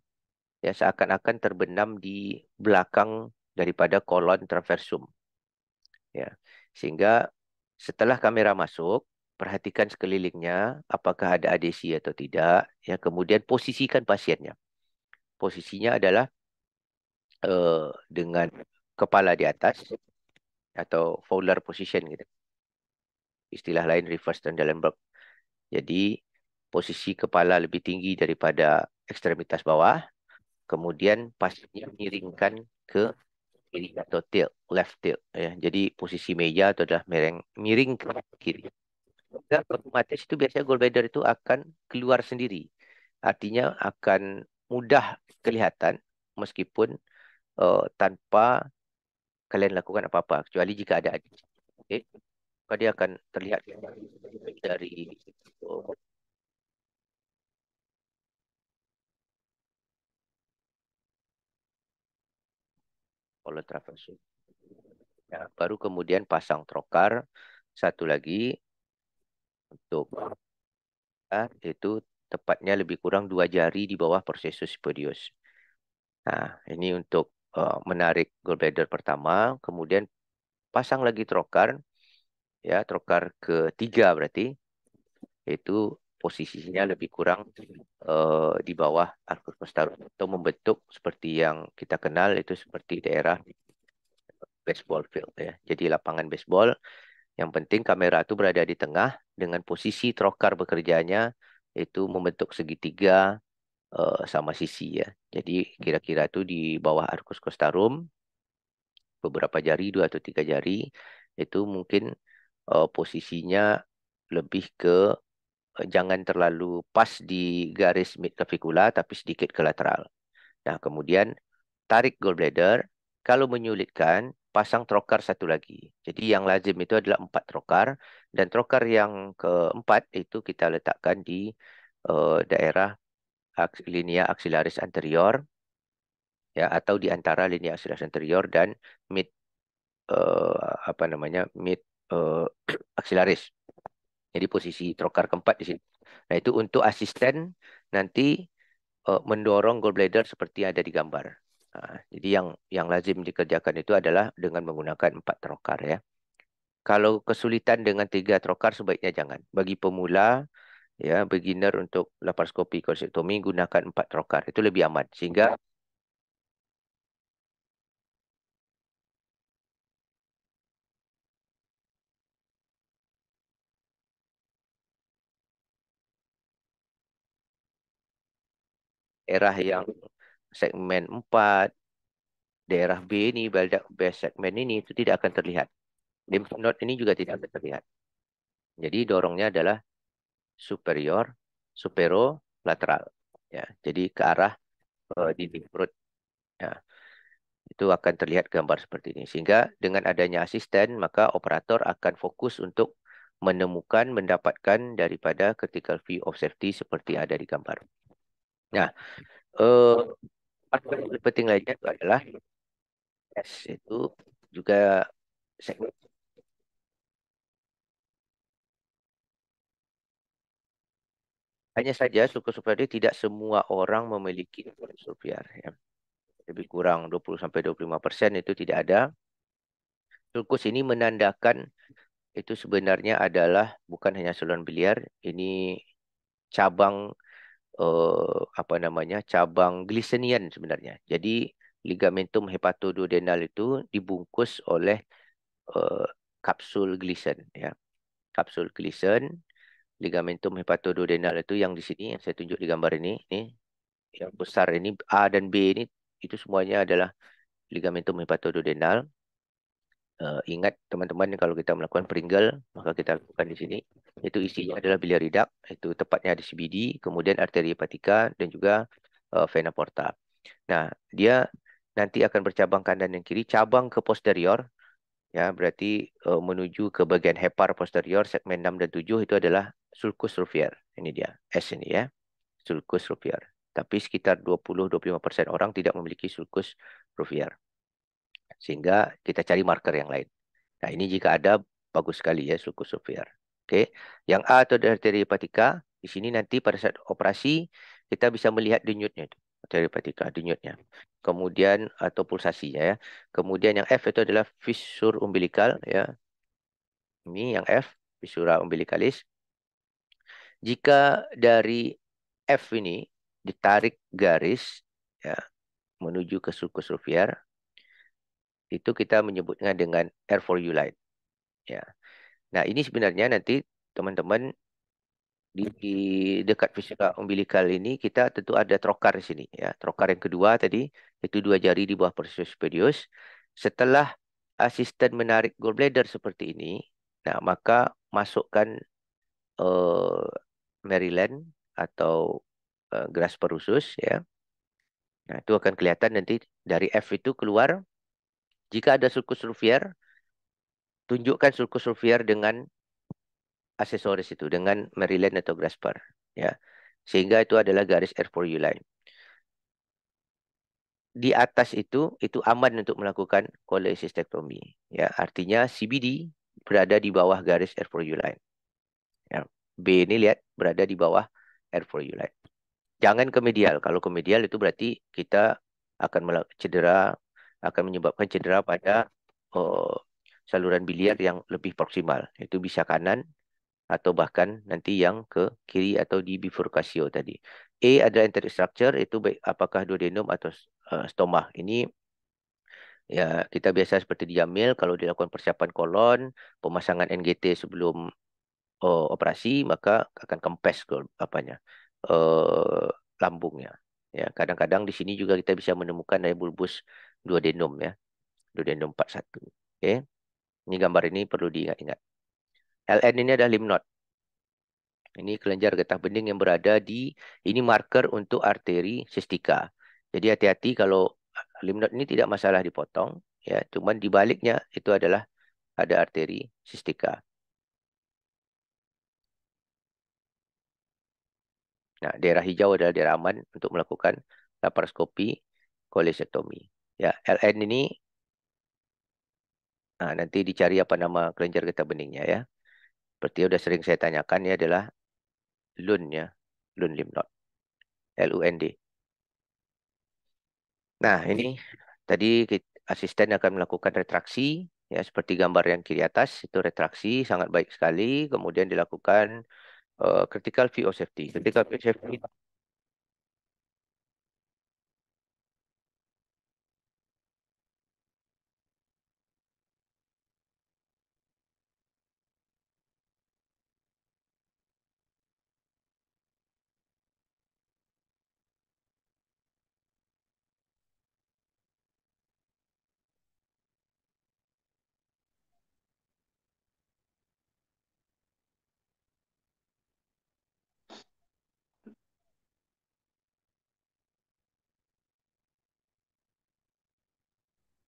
ya, seakan-akan terbenam di belakang daripada kolon transversum, ya. Sehingga setelah kamera masuk, perhatikan sekelilingnya apakah ada adesi atau tidak, ya. Kemudian posisikan pasiennya. Posisinya adalah dengan kepala di atas atau Fowler position gitu. Istilah lain reverse Trendelenburg. Jadi posisi kepala lebih tinggi daripada ekstremitas bawah, kemudian pasiennya miringkan ke kiri atau tilt, left tilt, ya. Jadi posisi meja itu adalah miring ke kiri. Enggak, otomatis itu biasanya gallbladder itu akan keluar sendiri. Artinya akan mudah kelihatan meskipun tanpa kalian lakukan apa-apa, kecuali jika ada adiksi. Oke, maka dia akan terlihat dari oh, oleh traversum. Ya, baru kemudian pasang trokar. Satu lagi, untuk itu tepatnya lebih kurang 2 jari di bawah processus spadius. Nah, ini untuk menarik gallbladder pertama, kemudian pasang lagi trokar, ya trokar ketiga berarti, itu posisinya lebih kurang di bawah arcus postarum atau membentuk seperti yang kita kenal itu seperti daerah baseball field ya. Jadi lapangan baseball, yang penting kamera itu berada di tengah dengan posisi trokar bekerjanya itu membentuk segitiga sama sisi ya. Jadi kira-kira itu di bawah arcus costarum beberapa jari, 2 atau 3 jari itu mungkin posisinya lebih ke jangan terlalu pas di garis mid clavicula tapi sedikit ke lateral. Nah, kemudian tarik gallbladder. Kalau menyulitkan, pasang trokar satu lagi. Jadi yang lazim itu adalah 4 trokar. Dan trokar yang keempat itu kita letakkan di daerah linea axillaris anterior, ya, atau di antara linea axillaris anterior dan mid apa namanya mid eh, axillaris. Jadi posisi trokar keempat di sini. Nah, itu untuk asisten nanti mendorong gallbladder seperti ada di gambar. Nah, jadi yang lazim dikerjakan itu adalah dengan menggunakan 4 trokar ya. Kalau kesulitan dengan 3 trokar sebaiknya jangan. Bagi pemula ya, beginner untuk laparoskopi kolektomi gunakan 4 trokar. Itu lebih aman sehingga daerah yang segmen 4, daerah B ini, base segmen ini itu tidak akan terlihat. Lymph node ini juga tidak akan terlihat. Jadi dorongnya adalah superior, superolateral. Ya, jadi ke arah dinding perut. Ya, itu akan terlihat gambar seperti ini. Sehingga dengan adanya asisten, maka operator akan fokus untuk menemukan, mendapatkan daripada critical view of safety seperti ada di gambar. Nah, eh, yang penting lainnya itu adalah S itu juga segmen. Hanya saja sulcus superior tidak semua orang memiliki sulcus superior. Ya. Lebih kurang 20-25% itu tidak ada. Sulcus ini menandakan itu sebenarnya adalah bukan hanya saluran biliar, ini cabang apa namanya cabang Gleasonian sebenarnya. Jadi ligamentum hepatoduodenal itu dibungkus oleh eh, kapsul Gleason ya. Kapsul Gleason, ligamentum hepatoduodenal itu yang di sini yang saya tunjuk di gambar ini yang besar ini A dan B ini itu semuanya adalah ligamentum hepatoduodenal. Ingat teman-teman kalau kita melakukan Pringle maka kita lakukan di sini itu isinya adalah biliary duct itu tepatnya di CBD kemudian arteria hepatica dan juga vena porta. Nah, dia nanti akan bercabang kanan dan kiri cabang ke posterior ya berarti menuju ke bagian hepar posterior segmen 6 dan 7 itu adalah sulcus rufier. Ini dia S ini ya. Sulcus rufier. Tapi sekitar 20-25% orang tidak memiliki sulcus rufier. Sehingga kita cari marker yang lain. Nah, ini jika ada bagus sekali ya sulcus rufier. Oke. Yang A atau arteria hepatica, di sini nanti pada saat operasi kita bisa melihat denyutnya itu. Arteria hepatica, denyutnya. Kemudian atau pulsasinya ya. Kemudian yang F itu adalah fissur umbilical ya. Ini yang F, fissura umbilicalis. Jika dari F ini ditarik garis ya menuju ke sulcus rufier, itu kita menyebutnya dengan R for U line. Ya. Nah, ini sebenarnya nanti teman-teman di dekat fissura umbilical ini kita tentu ada trokar di sini ya. Trokar yang kedua tadi itu 2 jari di bawah processus spadius. Setelah asisten menarik gallbladder seperti ini, nah maka masukkan eh, Maryland atau grasper usus ya. Nah, itu akan kelihatan nanti dari F itu keluar. Jika ada sulcus rufier, tunjukkan sulcus rufier dengan aksesoris itu, dengan Maryland atau grasper ya. Sehingga itu adalah garis R4U line. Di atas itu aman untuk melakukan cholecystectomy ya. Artinya CBD berada di bawah garis R4U line. Ya. B ini lihat berada di bawah R4U line. Jangan ke medial. Kalau ke medial itu berarti kita akan cedera, akan menyebabkan cedera pada uh, saluran biliar yang lebih proksimal. Itu bisa kanan atau bahkan nanti yang ke kiri atau di bifurkasio tadi. A adalah enteric structure, itu baik apakah duodenum atau stoma. Ini ya kita biasa seperti di Jamil kalau dilakukan persiapan kolon, pemasangan NGT sebelum operasi, maka akan kempes ke apanya eh, lambungnya. Ya, kadang-kadang di sini juga kita bisa menemukan ada bulbus duodenum ya, duodenum 41. Oke. Ini gambar ini perlu diingat-ingat. LN ini adalah lymph node. Ini kelenjar getah bening yang berada di, ini marker untuk arteri sistika. Jadi hati-hati kalau lymph node ini tidak masalah dipotong, ya, cuman di baliknya itu adalah ada arteri sistika. Nah, daerah hijau adalah daerah aman untuk melakukan laparoskopi kolesektomi. Ya, LN ini nanti dicari apa nama kelenjar getah beningnya ya. Seperti yang sudah sering saya tanyakan, ini adalah LUN ya, LUN lymph node, LUND. Nah, ini tadi asisten akan melakukan retraksi ya, seperti gambar yang kiri atas itu retraksi sangat baik sekali. Kemudian dilakukan critical view of safety. Critical view of safety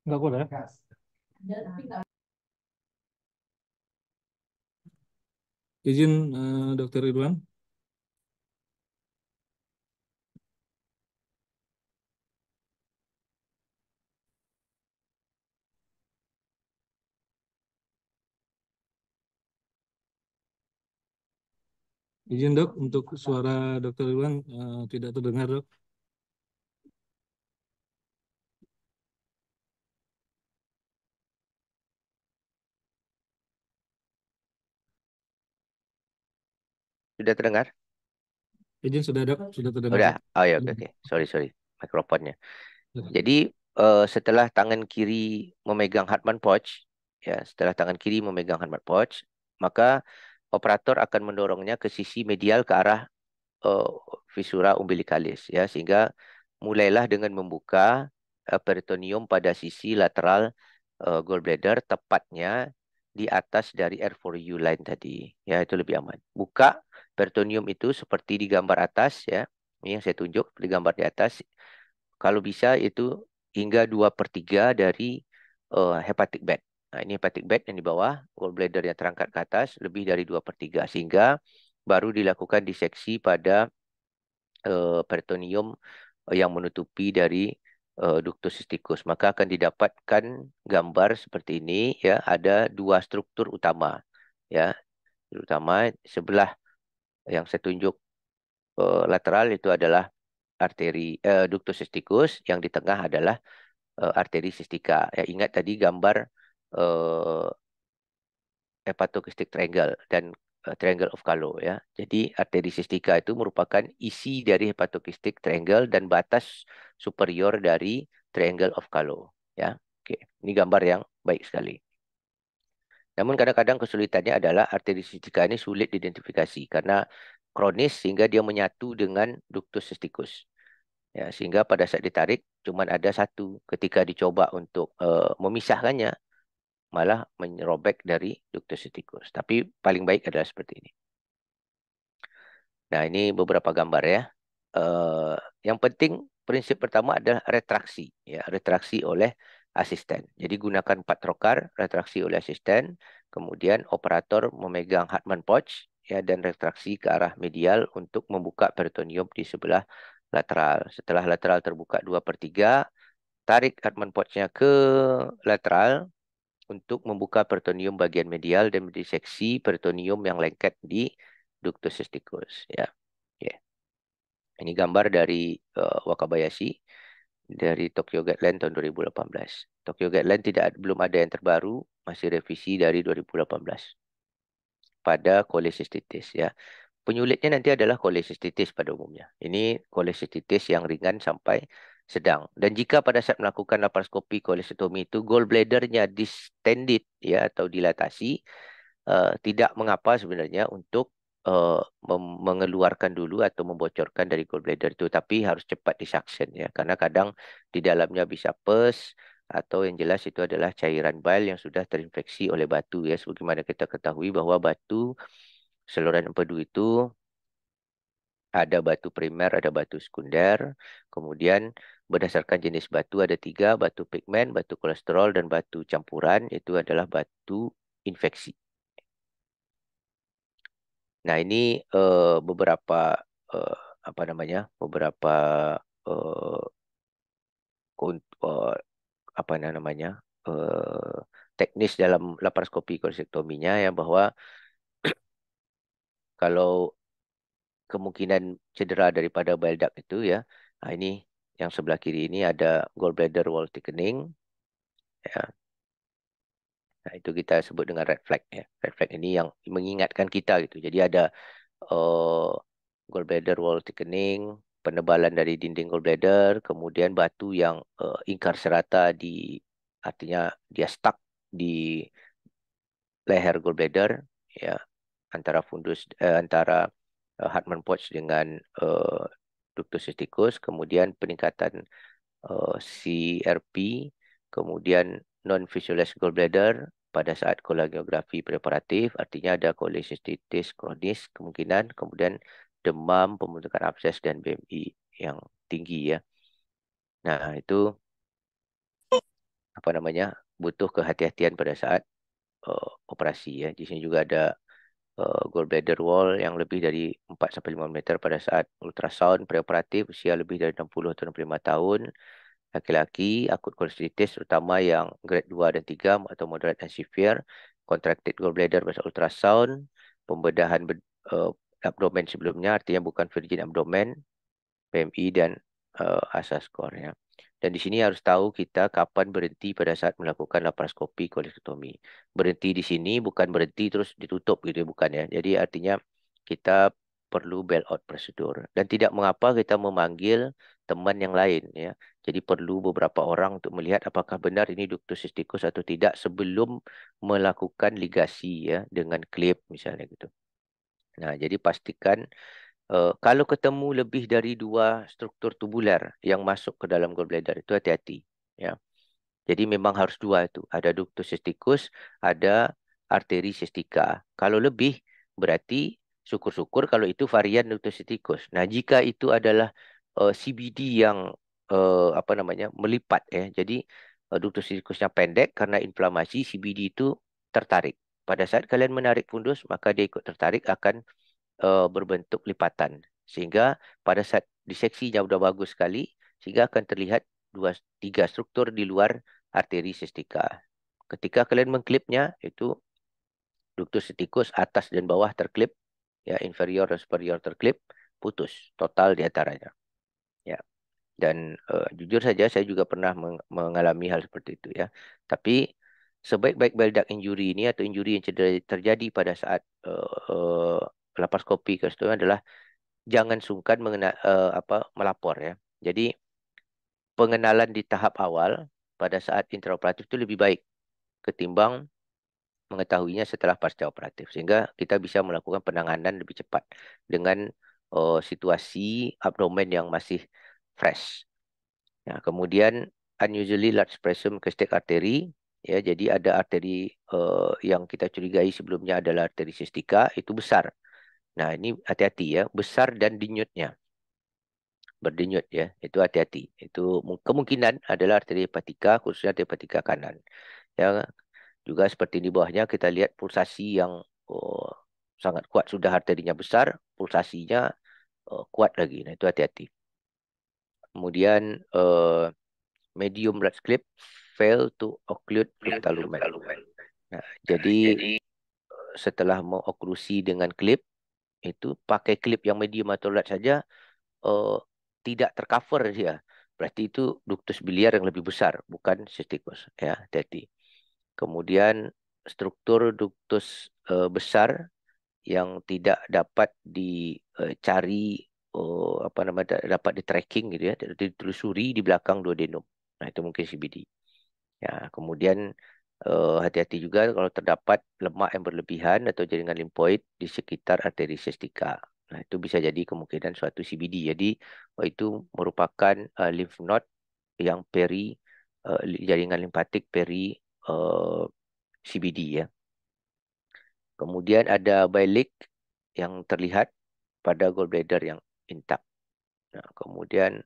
Nggak boleh. Izin Dokter Ridwan. Izin dok, untuk suara Dokter Ridwan tidak terdengar dok. sudah terdengar? Izin sudah dok, sudah terdengar Sudah. dok. Oh ya, oke, oke. Sorry. Mikrofonnya. Jadi setelah tangan kiri memegang Hartmann pouch, ya, setelah tangan kiri memegang Hartmann pouch, maka operator akan mendorongnya ke sisi medial ke arah eh, visura umbilicalis, ya, sehingga mulailah dengan membuka peritoneum pada sisi lateral gallbladder, tepatnya di atas dari R4U line tadi, ya, itu lebih aman. Buka peritoneum itu seperti di gambar atas, ya, ini yang saya tunjuk di gambar di atas. Kalau bisa itu hingga 2/3 dari hepatic bed. Nah, ini hepatic bed yang di bawah, gallbladder yang terangkat ke atas, lebih dari 2/3. Sehingga baru dilakukan diseksi pada peritoneum yang menutupi dari ductus cysticus. Maka akan didapatkan gambar seperti ini, ya, ada dua struktur utama. Ya, terutama sebelah yang saya tunjuk lateral itu adalah arteri ductus cysticus, yang di tengah adalah arteri sistika. Ya, ingat tadi gambar eh, hepatokistik triangle dan triangle of Callo ya. Jadi arteri sistika itu merupakan isi dari hepatokistik triangle dan batas superior dari triangle of Callo ya. Oke, ini gambar yang baik sekali. Namun kadang-kadang kesulitannya adalah arteri sistika ini sulit diidentifikasi karena kronis sehingga dia menyatu dengan ductus cysticus. Ya, sehingga pada saat ditarik cuman ada satu. Ketika dicoba untuk memisahkannya malah menyerobek dari ductus cysticus. Tapi paling baik adalah seperti ini. Nah, ini beberapa gambar ya. Eh, yang penting prinsip pertama adalah retraksi, ya, retraksi oleh asisten. Jadi gunakan 4 trokar, retraksi oleh asisten, kemudian operator memegang Hartmann pouch, ya, dan retraksi ke arah medial untuk membuka peritoneum di sebelah lateral. Setelah lateral terbuka 2/3, tarik Hartmann pouch-nya ke lateral untuk membuka peritoneum bagian medial dan mendiseksi peritoneum yang lengket di ductus cysticus ya. Oke. Ini gambar dari Wakabayashi dari Tokyo Guideline tahun 2018. Tokyo Guideline belum ada yang terbaru, masih revisi dari 2018 pada kolesistitis ya. Penyulitnya nanti adalah kolesistitis pada umumnya. Ini kolesistitis yang ringan sampai sedang. Dan jika pada saat melakukan laparoskopi kolesitomi itu gallbladdernya distended ya atau dilatasi, tidak mengapa sebenarnya untuk mengeluarkan dulu atau membocorkan dari gallbladder itu, tapi harus cepat disuction ya, karena kadang di dalamnya bisa pus atau yang jelas itu adalah cairan bile yang sudah terinfeksi oleh batu ya, sebagaimana kita ketahui bahwa batu saluran empedu itu ada batu primer, ada batu sekunder, kemudian berdasarkan jenis batu ada 3, batu pigmen, batu kolesterol, dan batu campuran, itu adalah batu infeksi. Nah, ini beberapa eh, apa namanya? Beberapa eh, eh, apa namanya? eh, teknis dalam laparoskopi kolektominya ya, bahwa kalau kemungkinan cedera daripada bile duct itu ya, nah ini yang sebelah kiri ini ada gallbladder wall thickening ya. Nah, itu kita sebut dengan red flag ya. Red flag ini yang mengingatkan kita gitu. Jadi ada uh, gallbladder wall thickening, penebalan dari dinding gallbladder, kemudian batu yang ingkar serata artinya dia stuck di leher gallbladder ya, antara antara Hartmann pouch dengan ductus cysticus, kemudian peningkatan CRP, kemudian non-visualized gallbladder pada saat kolangiografi preparatif, artinya ada kolesistitis kronis kemungkinan, kemudian demam, pembentukan abses, dan BMI yang tinggi ya. Nah, itu apa namanya, butuh kehati-hatian pada saat operasi ya. Di sini juga ada gallbladder wall yang lebih dari 4 sampai 5 meter pada saat ultrasound preoperatif, usia lebih dari 60 atau 65 tahun. Laki-laki, akut kolesitis terutama yang grade 2 dan 3 atau moderate dan severe, contracted gallbladder pada ultrasound, pembedahan abdomen sebelumnya, artinya bukan virgin abdomen, PMI dan ASA score ya. Dan di sini harus tahu kita kapan berhenti pada saat melakukan laparoskopi kolektomi. Berhenti di sini bukan berhenti terus ditutup gitu ya, bukan ya. Jadi artinya kita perlu bailout prosedur dan tidak mengapa kita memanggil teman yang lain ya. Jadi perlu beberapa orang untuk melihat apakah benar ini ductus cysticus atau tidak sebelum melakukan ligasi ya dengan klip misalnya gitu. Nah, jadi pastikan kalau ketemu lebih dari 2 struktur tubular yang masuk ke dalam gallbladder itu hati-hati ya. Jadi memang harus 2 itu. Ada ductus cysticus, ada arteri cystica. Kalau lebih berarti syukur-syukur kalau itu varian ductus cysticus. Nah, jika itu adalah CBD yang apa namanya melipat ya. Jadi ductus cysticusnya pendek karena inflamasi, CBD itu tertarik. Pada saat kalian menarik fundus, maka dia ikut tertarik akan berbentuk lipatan. Sehingga pada saat diseksinya sudah bagus sekali, sehingga akan terlihat 2, 3 struktur di luar arteri cystica. Ketika kalian mengklipnya, itu ductus cysticus atas dan bawah terklip, ya inferior dan superior terklip, putus total di antaranya. Ya. Dan jujur saja saya juga pernah mengalami hal seperti itu ya. Tapi sebaik-baik bile duct injury ini atau injury yang terjadi pada saat laparoskopi itu adalah jangan sungkan melapor ya. Jadi pengenalan di tahap awal pada saat intraoperatif itu lebih baik ketimbang mengetahuinya setelah pasca operatif, sehingga kita bisa melakukan penanganan lebih cepat dengan situasi abdomen yang masih fresh. Nah, kemudian unusually large presum cystic artery ya, jadi ada arteri yang kita curigai sebelumnya adalah arteri cystica itu besar. Nah, ini hati-hati ya, besar dan denyutnya. Berdenyut ya, itu hati-hati. Itu kemungkinan adalah arteri hepatika, khususnya arteri hepatika kanan. Ya, juga seperti di bawahnya kita lihat pulsasi yang oh, sangat kuat, sudah arterinya besar, pulsasinya kuat lagi. Nah, itu hati-hati. Kemudian medium blood clip fail to occlude frontal lumen. Nah, jadi setelah mengoklusi dengan klip, itu pakai klip yang medium atau large saja uh, tidak tercover dia. Berarti itu duktus biliar yang lebih besar, bukan sistikus. Ya, hati-hati. Kemudian struktur duktus besar yang tidak dapat dicari, apa nama, dapat di tracking gitu ya, ditelusuri di belakang duodenum. Nah, itu mungkin CBD. Ya, kemudian hati-hati juga kalau terdapat lemak yang berlebihan atau jaringan limfoid di sekitar arteri cystica. Nah, itu bisa jadi kemungkinan suatu CBD. Jadi, itu merupakan lymph node yang jaringan limpatik peri CBD ya. Kemudian ada bile yang terlihat pada gallbladder yang intak. Nah, kemudian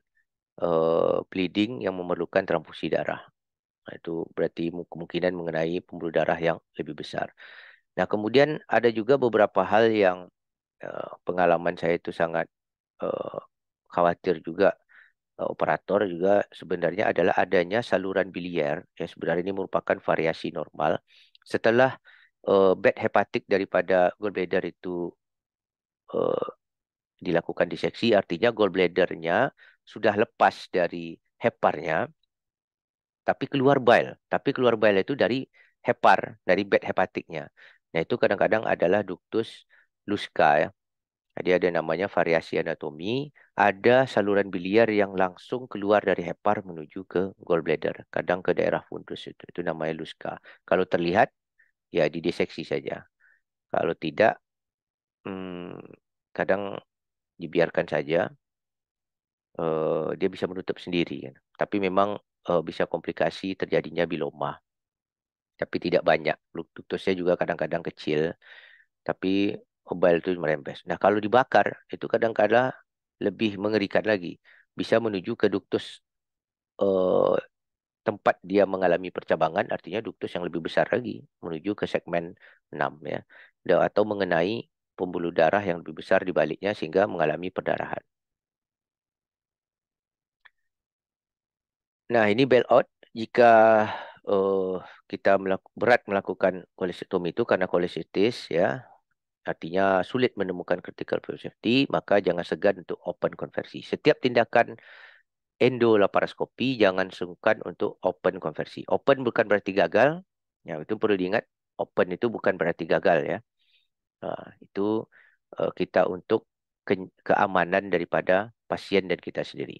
bleeding yang memerlukan transfusi darah. Nah, itu berarti kemungkinan mengenai pembuluh darah yang lebih besar. Nah, kemudian ada juga beberapa hal yang pengalaman saya itu sangat eh, khawatir juga, operator juga sebenarnya adalah adanya saluran biliar yang sebenarnya ini merupakan variasi normal setelah bed hepatik daripada gallbladder itu eh, dilakukan diseksi, artinya gallbladdernya sudah lepas dari heparnya, tapi keluar bile itu dari hepar, dari bed hepatiknya. Nah, itu kadang-kadang adalah ductus lusca ya. Jadi ada namanya variasi anatomi, ada saluran biliar yang langsung keluar dari hepar menuju ke gallbladder, kadang ke daerah fundus itu namanya lusca. Kalau terlihat ya didiseksi saja. Kalau tidak, kadang dibiarkan saja, dia bisa menutup sendiri kan. Tapi memang bisa komplikasi terjadinya biloma, tapi tidak banyak. Luktusnya juga kadang-kadang kecil, tapi mobile itu merembes. Nah, kalau dibakar, itu kadang-kadang lebih mengerikan lagi. Bisa menuju ke duktus eh, tempat dia mengalami percabangan, artinya duktus yang lebih besar lagi, menuju ke segmen 6 ya. Atau mengenai pembuluh darah yang lebih besar di baliknya sehingga mengalami perdarahan. Nah, ini bailout jika eh, kita berat melakukan kolestetomi itu karena kolesitis ya, artinya sulit menemukan critical field safety, maka jangan segan untuk open konversi. Setiap tindakan endolaparoskopi jangan sungkan untuk open konversi. Open bukan berarti gagal, ya itu perlu diingat. Open itu bukan berarti gagal ya. Itu kita untuk keamanan daripada pasien dan kita sendiri.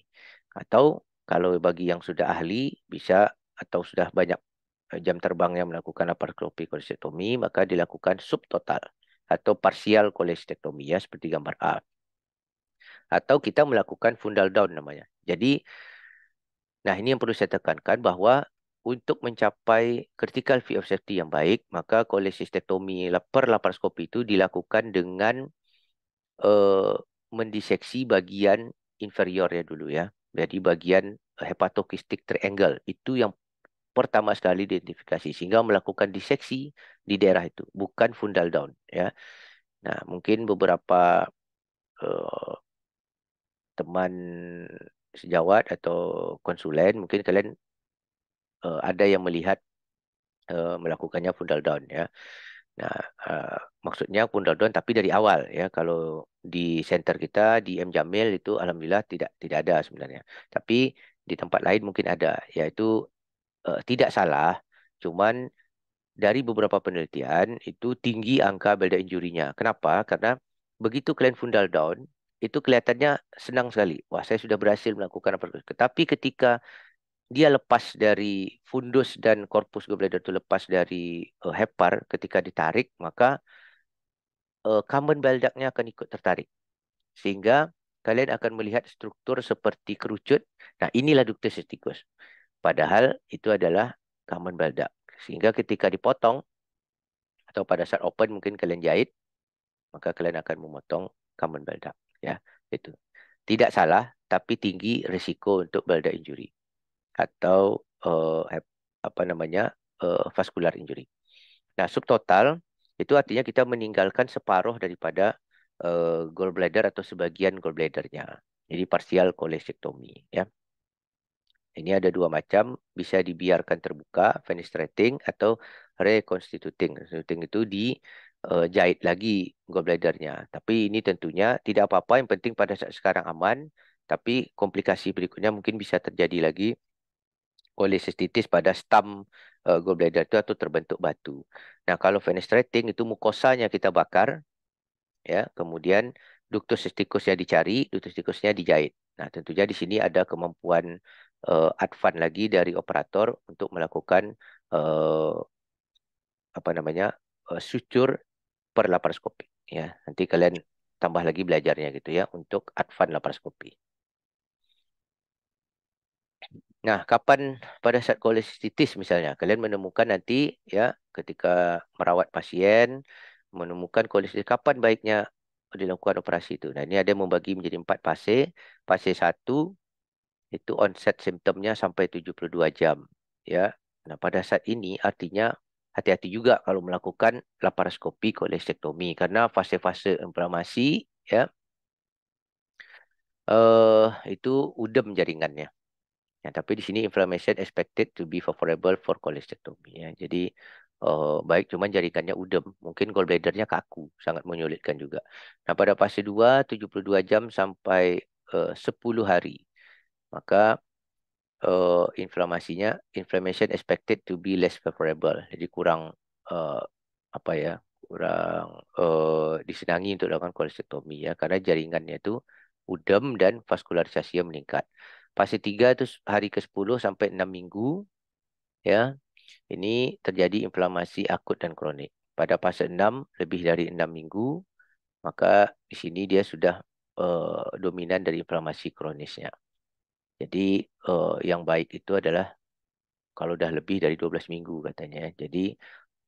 Atau kalau bagi yang sudah ahli bisa atau sudah banyak jam terbang yang melakukan laparoskopi kolestektomi, maka dilakukan subtotal atau parsial kolestektomi ya seperti gambar A. Atau kita melakukan fundal down namanya. Jadi, nah ini yang perlu saya tekankan bahwa untuk mencapai critical field of safety yang baik, maka kolestektomi per laparoskopi itu dilakukan dengan eh, mendiseksi bagian inferior ya dulu ya. Jadi bagian hepatokistik triangle itu yang pertama sekali diidentifikasi sehingga melakukan diseksi di daerah itu, bukan fundal down ya. Nah, mungkin beberapa eh, teman sejawat atau konsulen mungkin kalian ada yang melihat melakukannya fundal down ya. Nah, maksudnya fundal down tapi dari awal ya. Kalau di center kita di M Jamil itu alhamdulillah tidak ada sebenarnya. Tapi di tempat lain mungkin ada, yaitu tidak salah. Cuman dari beberapa penelitian itu tinggi angka belda injurinya. Kenapa? Karena begitu kalian fundal down itu kelihatannya senang sekali. Wah, saya sudah berhasil melakukan apa. Tetapi ketika dia lepas dari fundus dan korpus gallbladder itu lepas dari hepar ketika ditarik, maka common bile duct-nya akan ikut tertarik. Sehingga kalian akan melihat struktur seperti kerucut. Nah, inilah ductus cysticus. Padahal itu adalah common bile duct. Sehingga ketika dipotong atau pada saat open mungkin kalian jahit, maka kalian akan memotong common bile duct. Ya, itu. Tidak salah, tapi tinggi risiko untuk bile duct injury atau apa namanya vascular injury. Nah, subtotal itu artinya kita meninggalkan separuh daripada gallbladder atau sebagian gallbladdernya. Jadi partial cholecystectomy ya. Ini ada dua macam, bisa dibiarkan terbuka, fenestrating atau reconstituting. Reconstituting itu jahit lagi gallbladdernya. Tapi ini tentunya tidak apa-apa, yang penting pada saat sekarang aman, tapi komplikasi berikutnya mungkin bisa terjadi lagi kolesistitis pada stam gallbladder itu atau terbentuk batu. Nah, kalau fenestrating itu mukosanya kita bakar, ya, kemudian ductus cysticusnya dicari, ductus cysticusnya dijahit. Nah, tentunya di sini ada kemampuan advance lagi dari operator untuk melakukan eh, apa namanya suture per laparoskopi. Ya, nanti kalian tambah lagi belajarnya gitu ya untuk advance laparoskopi. Nah, kapan pada saat kolesistitis misalnya, kalian menemukan nanti ya ketika merawat pasien, menemukan kolesistitis, kapan baiknya dilakukan operasi itu. Nah, ini ada membagi menjadi 4 fase. Fase 1 itu onset simptomnya sampai 72 jam. Ya. Nah, pada saat ini artinya hati-hati juga kalau melakukan laparoskopi kolestektomi karena fase-fase inflamasi ya itu udem jaringannya. Ya, tapi di sini inflammation expected to be favorable for cholecystectomy ya. Jadi baik cuman jaringannya udem, mungkin gallbladdernya kaku, sangat menyulitkan juga. Nah, pada fase 2 72 jam sampai 10 hari. Maka inflammation expected to be less favorable. Jadi kurang uh, apa ya? Kurang disenangi untuk dilakukan kolestektomi ya karena jaringannya itu udem dan vaskularisasinya meningkat. Fase 3 itu hari ke-10 sampai 6 minggu ya. Ini terjadi inflamasi akut dan kronik. Pada fase 6 lebih dari 6 minggu, maka di sini dia sudah dominan dari inflamasi kronisnya. Jadi yang baik itu adalah kalau udah lebih dari 12 minggu katanya. Jadi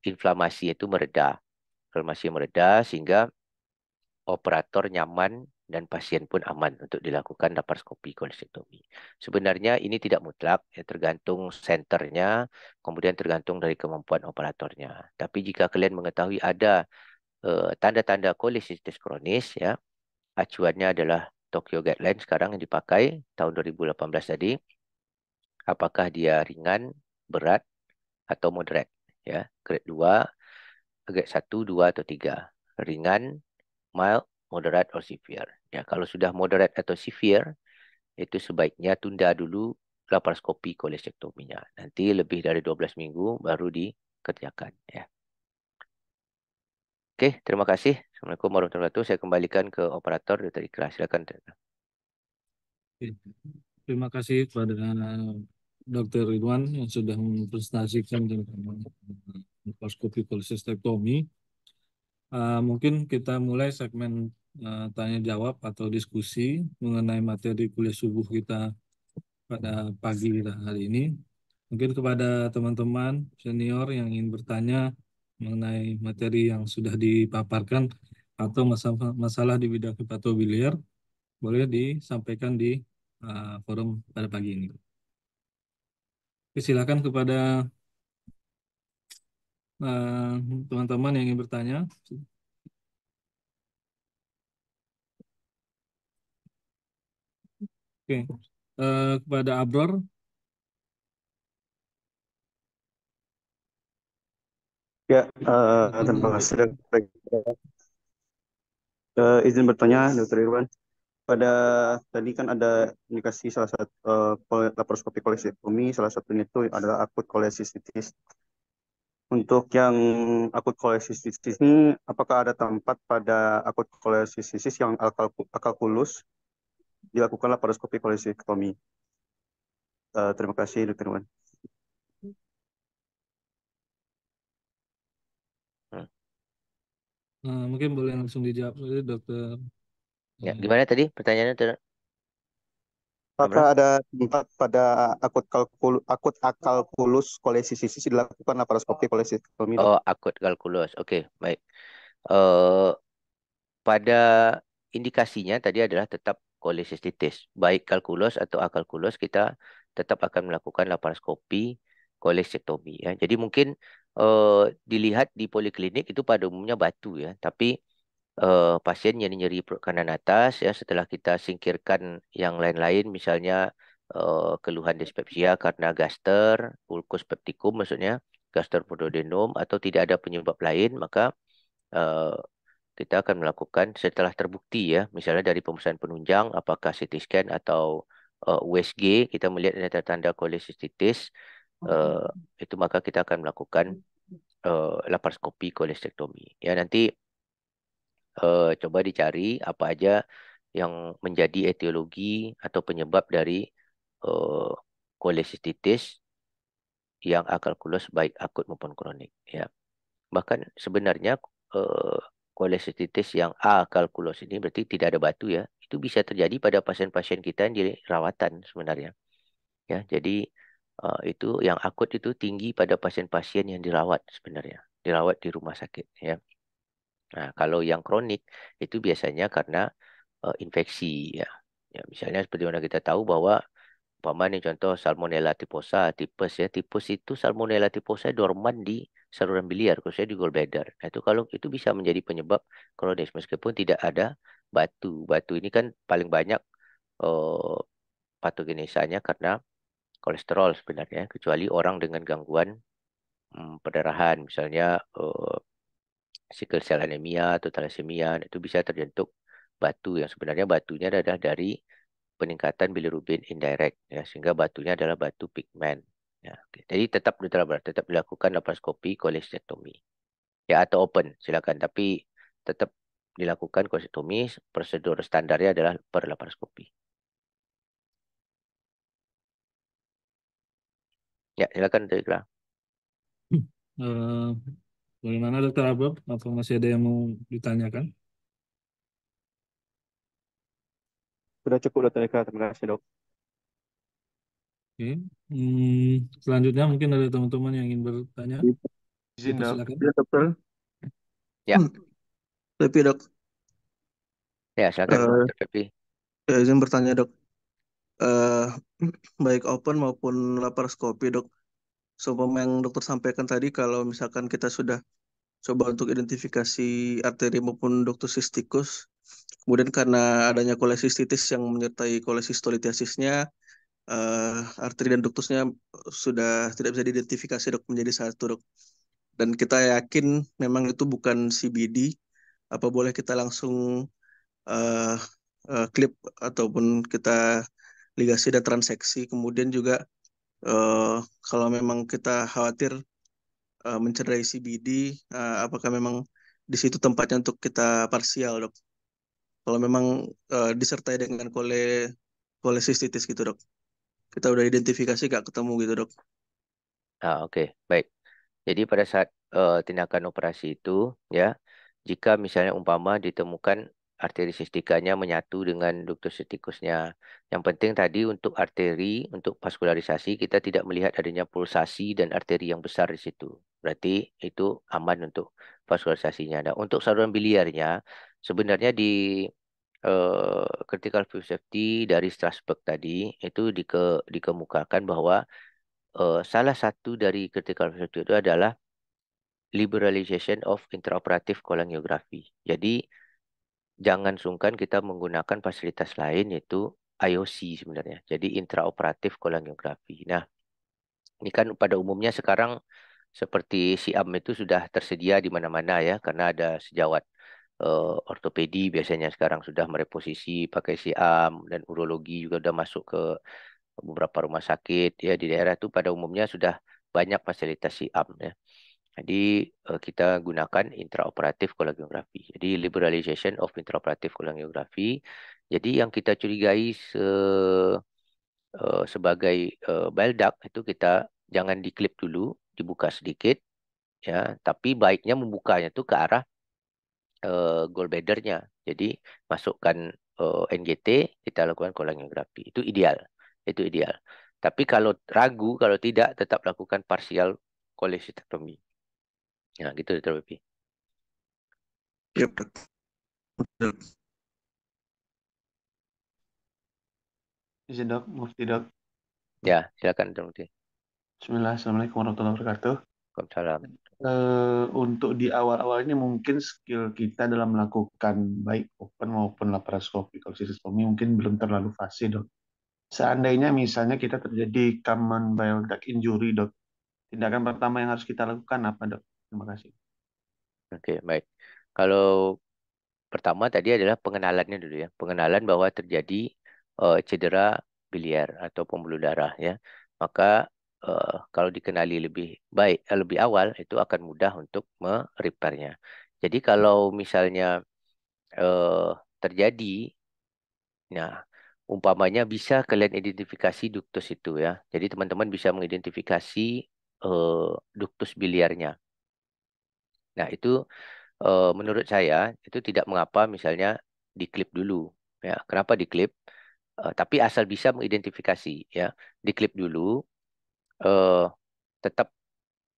inflamasi itu mereda. Inflamasi mereda sehingga operator nyaman dan pasien pun aman untuk dilakukan laparoskopi kolestektomi. Sebenarnya ini tidak mutlak, ya, tergantung senternya, kemudian tergantung dari kemampuan operatornya. Tapi jika kalian mengetahui ada tanda-tanda kolesistitis kronis, ya, acuannya adalah Tokyo Guidelines sekarang yang dipakai tahun 2018 tadi. Apakah dia ringan, berat, atau moderate? Ya, grade 2, grade 1, 2, atau 3. Ringan, mild, moderate, or severe. Ya, kalau sudah moderate atau severe, itu sebaiknya tunda dulu laparoskopi kolestektominya. Nanti lebih dari 12 minggu baru dikerjakan. Ya. Oke, terima kasih. Assalamualaikum warahmatullahi wabarakatuh. Saya kembalikan ke operator Dr. Ikra. Silakan. Oke. Terima kasih kepada Dr. Ridwan yang sudah mempresentasikan tentang laparoskopi kolesistektomi. Mungkin kita mulai segmen tanya jawab atau diskusi mengenai materi kuliah subuh kita pada pagi hari ini. Mungkin kepada teman-teman senior yang ingin bertanya mengenai materi yang sudah dipaparkan atau masalah di bidang hepatobiliar, boleh disampaikan di forum pada pagi ini. Oke, silakan kepada teman-teman yang ingin bertanya. Oke, kepada Abror. Ya, terima kasih. Izin bertanya, Dr. Irwan. Pada tadi kan ada indikasi salah satu laparoskopi kolestektomi, salah satunya itu adalah akut kolesistitis. Untuk yang akut kolesistitis ini, apakah ada tempat pada akut kolesistitis yang akalkulus dilakukan laparoskopi kolestektomi? Terima kasih, Dr. Irwan. Mungkin boleh langsung dijawab oleh Dokter. Ya, gimana tadi pertanyaannya? Apakah ada tempat pada akut akalkulus kolesistitis dilakukan laparoskopi kolestektomi, Dok? Oh, akut kalkulus. Oke, baik. Pada indikasinya tadi adalah tetap kolesistitis. Baik kalkulus atau akalkulus, kita tetap akan melakukan laparoskopi kolestektomi. Ya. Jadi mungkin dilihat di poliklinik itu pada umumnya batu ya. Tapi pasien nyeri-nyeri perut kanan atas ya setelah kita singkirkan yang lain-lain misalnya keluhan dispepsia karena gaster, ulkus peptikum maksudnya, gastroduodenum atau tidak ada penyebab lain maka eh, kita akan melakukan setelah terbukti ya, misalnya dari pemeriksaan penunjang, apakah CT scan atau USG, kita melihat ada tanda kolesistitis, eh, itu maka kita akan melakukan laparoskopi kolestektomi. Ya, nanti coba dicari apa aja yang menjadi etiologi atau penyebab dari eh, kolesistitis yang akalkulus baik akut maupun kronik. Ya, bahkan sebenarnya eh, kolesistitis yang akalkulus ini berarti tidak ada batu ya. Itu bisa terjadi pada pasien-pasien kita yang di rawatan sebenarnya. Ya, jadi itu yang akut itu tinggi pada pasien-pasien yang dirawat sebenarnya, dirawat di rumah sakit. Ya. Nah, kalau yang kronik itu biasanya karena infeksi ya. Ya, misalnya seperti mana kita tahu bahwa umpama nih contoh Salmonella typhosa, tipes ya, tipes itu Salmonella typhosa dorman di saluran biliar, khususnya di gallbladder. Nah, itu kalau itu bisa menjadi penyebab kronis meskipun tidak ada batu. Batu ini kan paling banyak eh, patogenisanya karena kolesterol sebenarnya, kecuali orang dengan gangguan perdarahan, misalnya sickle cell anemia atau thalassemia, itu bisa terbentuk batu yang sebenarnya batunya adalah dari peningkatan bilirubin indirect ya, sehingga batunya adalah batu pigmen ya. Oke. Jadi tetap dilakukan laparoskopi kolestektomi ya, atau open silakan, tapi tetap dilakukan kolestektomi. Prosedur standarnya adalah per laparoskopi. Ya, silakan Dr. Ikra. Eh, Bagaimana Dokter Abab? Apa masih ada yang mau ditanyakan? Sudah cukup Dr. Eka, terima kasih dok. Oke. Selanjutnya mungkin ada teman-teman yang ingin bertanya. Izin dok. Dipersilakan. Ya dokter. Ya. Tapi dok, Ya, silakan eh, Dr. Pepi. izin bertanya dok. Eh, Baik open maupun laparoskopi dok. Seumpama yang dokter sampaikan tadi, kalau misalkan kita sudah coba untuk identifikasi arteri maupun ductus cysticus, kemudian karena adanya kolesistitis yang menyertai kolesistolitiasisnya, arteri dan duktusnya sudah tidak bisa diidentifikasi dok menjadi satu dok. Dan kita yakin memang itu bukan CBD, apa boleh kita langsung eh klip ataupun kita ligasi dan transeksi. Kemudian juga eh, kalau memang kita khawatir mencederai CBD, apakah memang di situ tempatnya untuk kita parsial dok? Kalau memang disertai dengan kolesistitis gitu dok. Kita udah identifikasi gak ketemu gitu dok. Oke, baik. Jadi pada saat tindakan operasi itu, ya, jika misalnya umpama ditemukan arteri sistikanya menyatu dengan ductus cysticusnya, yang penting tadi untuk arteri, untuk vaskularisasi kita tidak melihat adanya pulsasi dan arteri yang besar di situ. Berarti itu aman untuk vaskularisasinya. Nah, untuk saluran biliarnya, sebenarnya di critical view safety dari Strasbourg tadi itu dikemukakan bahwa salah satu dari critical view safety itu adalah liberalization of intraoperative cholangiografi. Jadi jangan sungkan kita menggunakan fasilitas lain yaitu IOC sebenarnya. Jadi intraoperative cholangiografi. Nah, ini kan pada umumnya sekarang seperti siam itu sudah tersedia di mana-mana ya, karena ada sejawat ortopedi biasanya sekarang sudah mereposisi pakai siam, dan urologi juga sudah masuk ke beberapa rumah sakit ya di daerah itu pada umumnya sudah banyak fasilitas siam ya. Jadi kita gunakan intraoperatif kolangiografi. Jadi liberalization of intraoperative kolangiografi. Jadi yang kita curigai sebagai bile duct itu kita jangan diklip dulu, dibuka sedikit ya, tapi baiknya membukanya itu ke arah gallbladdernya. Jadi masukkan NGT, kita lakukan kolangiografi. Itu ideal. Itu ideal. Tapi kalau ragu, kalau tidak, tetap lakukan partial cholecystectomy. Ya, gitu Dr. Pepi. Yep, dok. Izin dok, Mufti dok. Ya, silakan Dr. Pepi. Bismillah, Assalamualaikum warahmatullahi wabarakatuh. Waalaikumsalam. Untuk di awal-awal ini mungkin skill kita dalam melakukan baik open maupun laparoskopi kolesistomi mungkin belum terlalu fasih dok. Seandainya misalnya kita terjadi common bile duct injury dok, tindakan pertama yang harus kita lakukan apa dok? Terima kasih. Oke, baik. Kalau pertama tadi adalah pengenalannya dulu ya. Pengenalan bahwa terjadi cedera biliar atau pembuluh darah ya. Maka kalau dikenali lebih baik, lebih awal itu akan mudah untuk merepairnya. Jadi kalau misalnya eh, terjadi, nah umpamanya bisa kalian identifikasi duktus itu ya. Jadi teman-teman bisa mengidentifikasi eh, duktus biliarnya. Nah itu menurut saya itu tidak mengapa misalnya diklip dulu ya. Kenapa diklip? Tapi asal bisa mengidentifikasi ya, diklip dulu, eh, tetap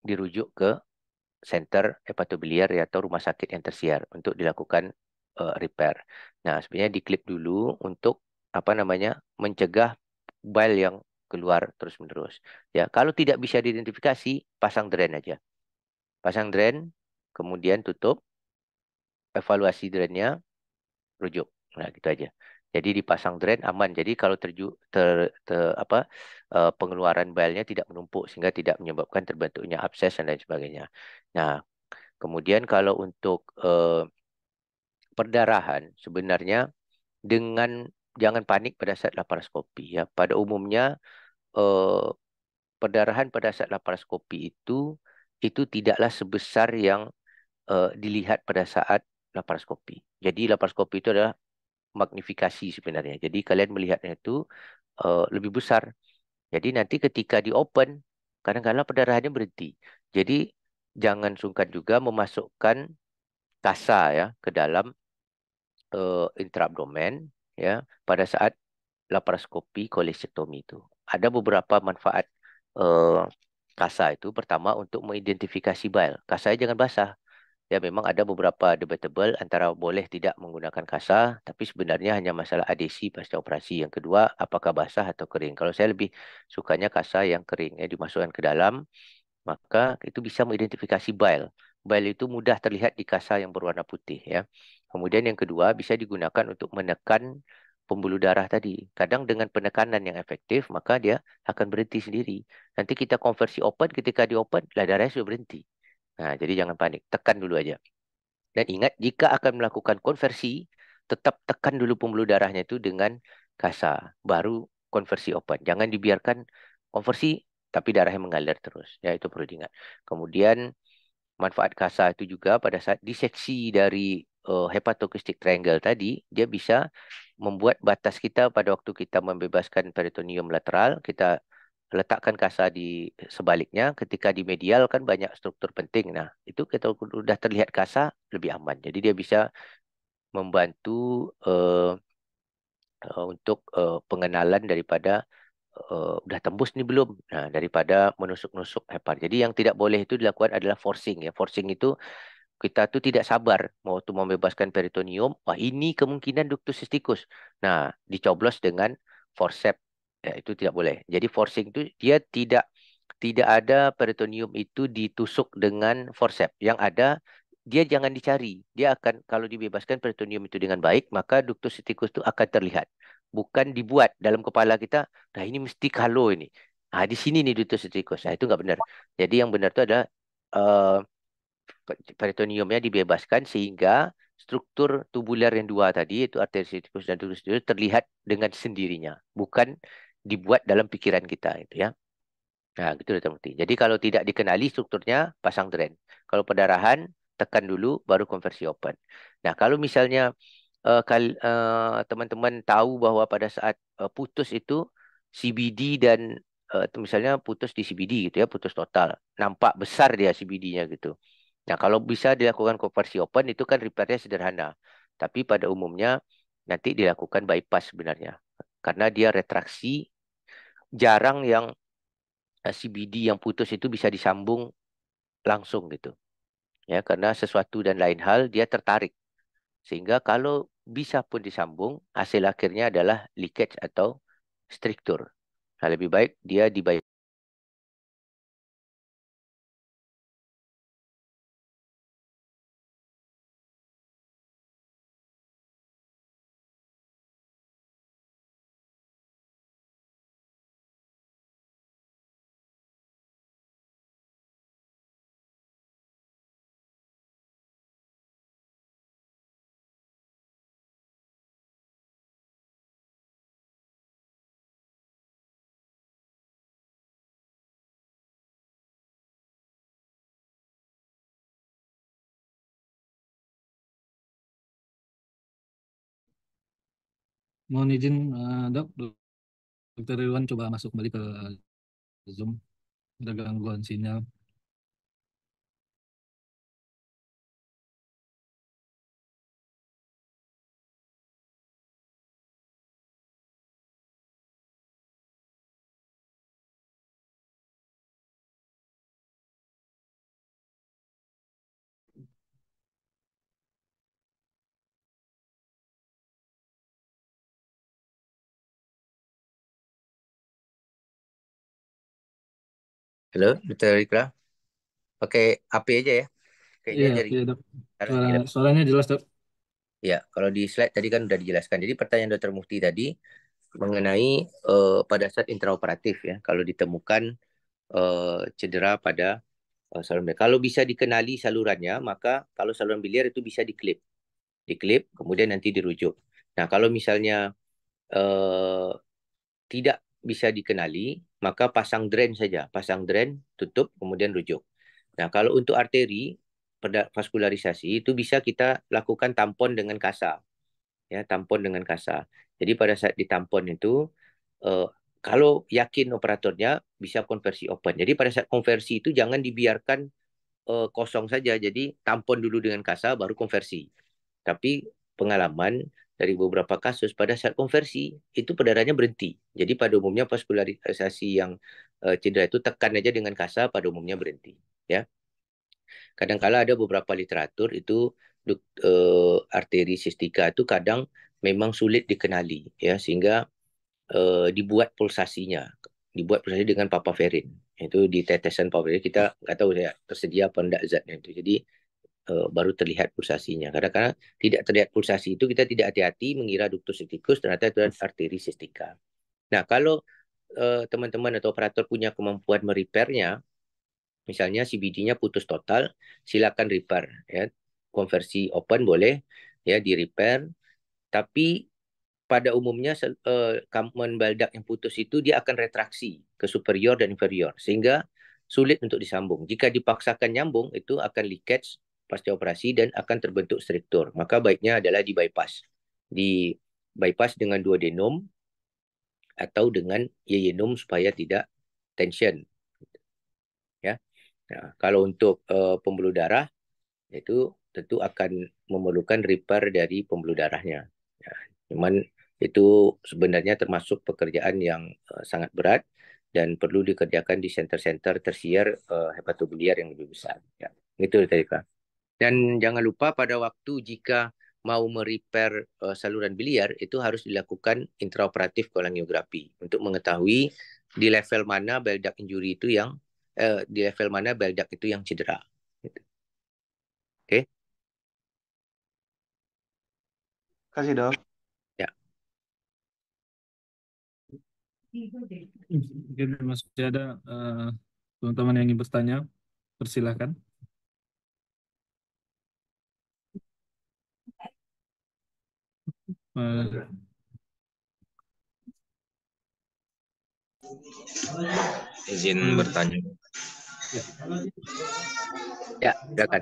dirujuk ke center hepatobiliar ya, atau rumah sakit yang tersier untuk dilakukan repair. Nah, sebenarnya diklip dulu untuk apa namanya, mencegah bile yang keluar terus-menerus. Ya, kalau tidak bisa diidentifikasi, pasang drain aja. Pasang drain, kemudian tutup, evaluasi drainnya, rujuk. Nah, gitu aja. Jadi dipasang drain aman. Jadi kalau apa pengeluaran bilenya tidak menumpuk sehingga tidak menyebabkan terbentuknya abses dan lain sebagainya. Nah, kemudian kalau untuk perdarahan sebenarnya dengan jangan panik pada saat laparoskopi ya. Pada umumnya eh, perdarahan pada saat laparoskopi itu tidaklah sebesar yang dilihat pada saat laparoskopi. Jadi laparoskopi itu adalah magnifikasi sebenarnya. Jadi kalian melihatnya itu lebih besar. Jadi nanti ketika di open, kadang-kadang perdarahannya berhenti. Jadi jangan sungkan juga memasukkan kasa ya ke dalam intraabdomen ya pada saat laparoskopi kolestektomi itu. Ada beberapa manfaat eh, kasa itu. Pertama untuk mengidentifikasi bile. Kasanya jangan basah. Ya memang ada beberapa debatable antara boleh tidak menggunakan kasa, tapi sebenarnya hanya masalah adesi pasca operasi. Yang kedua, apakah basah atau kering. Kalau saya lebih sukanya kasa yang kering, ya dimasukkan ke dalam, maka itu bisa mengidentifikasi bile. Bile itu mudah terlihat di kasa yang berwarna putih ya. Kemudian yang kedua bisa digunakan untuk menekan pembuluh darah tadi. Kadang dengan penekanan yang efektif, maka dia akan berhenti sendiri. Nanti kita konversi open, ketika di open, lah darahnya sudah berhenti. Nah, jadi jangan panik, tekan dulu aja. Dan ingat, jika akan melakukan konversi, tetap tekan dulu pembuluh darahnya itu dengan kasa, baru konversi open. Jangan dibiarkan konversi, tapi darahnya mengalir terus. Ya, itu perlu diingat. Kemudian, manfaat kasa itu juga pada saat diseksi dari hepatocystic triangle tadi, dia bisa membuat batas kita pada waktu kita membebaskan peritoneum lateral, kita letakkan kasa di sebaliknya. Ketika di medial kan banyak struktur penting. Nah, itu kita udah terlihat kasa lebih aman. Jadi dia bisa membantu untuk pengenalan daripada udah tembus nih belum. Nah, daripada menusuk-nusuk hepar. Jadi yang tidak boleh itu dilakukan adalah forcing ya. Forcing itu kita tuh tidak sabar mau tuh membebaskan peritoneum. Wah, ini kemungkinan ductus cysticus. Nah, dicoblos dengan forceps. Ya, itu tidak boleh. Jadi forcing itu dia tidak ada peritoneum itu ditusuk dengan forceps. Yang ada dia jangan dicari. Dia akan kalau dibebaskan peritoneum itu dengan baik, maka ductus cysticus itu akan terlihat. Bukan dibuat dalam kepala kita. Nah, ini mesti kalau ini. Nah, di sini nih ductus cysticus. Nah, itu nggak benar. Jadi yang benar itu adalah eh, peritoneumnya dibebaskan sehingga struktur tubular yang dua tadi, itu arteri cysticus dan ductus cysticus, terlihat dengan sendirinya, bukan dibuat dalam pikiran kita itu ya. Nah, gitu Dr. Mukti. Jadi kalau tidak dikenali strukturnya, pasang drain. Kalau pendarahan, tekan dulu, baru konversi open. Nah, kalau misalnya teman-teman tahu bahwa pada saat putus itu CBD dan misalnya putus di CBD gitu ya, putus total, nampak besar dia CBD-nya gitu. Nah, kalau bisa dilakukan konversi open itu kan repairnya sederhana. Tapi pada umumnya nanti dilakukan bypass sebenarnya. Karena dia retraksi, jarang yang CBD yang putus itu bisa disambung langsung gitu. Ya, karena sesuatu dan lain hal dia tertarik. Sehingga kalau bisa pun disambung, hasil akhirnya adalah leakage atau stricture. Nah, lebih baik dia dibayar. Mohon izin, Dok, Dr. Ridwan coba masuk kembali ke Zoom. Ada gangguan sinyal. Halo, Dr. Rikra. Pakai HP aja ya. Kayaknya Iya, dari iya, Dok. sekarang ini. Suaranya jelas, Dok. Ya, kalau di slide tadi kan sudah dijelaskan. Jadi pertanyaan Dr. Mufti tadi mengenai pada saat intraoperatif ya, kalau ditemukan cedera pada saluran biliar. Kalau bisa dikenali salurannya, maka kalau saluran biliar itu bisa diklip, kemudian nanti dirujuk. Nah, kalau misalnya eh, tidak bisa dikenali, maka pasang drain saja, pasang drain, tutup, kemudian rujuk. Nah, kalau untuk arteri vaskularisasi itu bisa kita lakukan tampon dengan kasa, ya, tampon dengan kasa. Jadi pada saat ditampon itu eh, kalau yakin operatornya bisa konversi open. Jadi pada saat konversi itu jangan dibiarkan kosong saja. Jadi tampon dulu dengan kasa baru konversi. Tapi pengalaman dari beberapa kasus pada saat konversi itu perdarahannya berhenti. Jadi pada umumnya vaskularisasi yang cedera itu tekan aja dengan kasa pada umumnya berhenti. Ya, kadang-kala ada beberapa literatur itu arteri sistika itu kadang memang sulit dikenali ya sehingga dibuat pulsasi dengan papaverin. Itu di tetesan papaverin kita nggak tahu ya tersedia apa enggak zatnya itu. Jadi baru terlihat pulsasinya. Kadang-kadang tidak terlihat pulsasi itu kita tidak hati-hati mengira ductus cysticus ternyata itu adalah arteri sistika. Nah, kalau teman-teman atau operator punya kemampuan merepairnya, misalnya CBD-nya putus total, silakan repair ya. Konversi open boleh ya di repair, tapi pada umumnya common bile duct yang putus itu dia akan retraksi ke superior dan inferior sehingga sulit untuk disambung. Jika dipaksakan nyambung itu akan leakage pasca operasi dan akan terbentuk struktur. Maka baiknya adalah di bypass. Di bypass dengan duodenum atau dengan yeyenum supaya tidak tension ya. Nah, kalau untuk pembuluh darah itu tentu akan memerlukan repair dari pembuluh darahnya. Ya, cuman itu sebenarnya termasuk pekerjaan yang sangat berat dan perlu dikerjakan di center-center tersier hepatobiliar yang lebih besar. Ya, itu tadi Kak. Dan jangan lupa pada waktu jika mau merepair saluran biliar itu harus dilakukan intraoperatif kolangiografi untuk mengetahui di level mana bile duct injury itu yang di level mana bile duct itu yang cedera. Gitu. Oke. Kasih dok. Ya. Mungkin masih ada teman-teman yang ingin bertanya, persilahkan. Eh, Izin bertanya. Ya, silakan.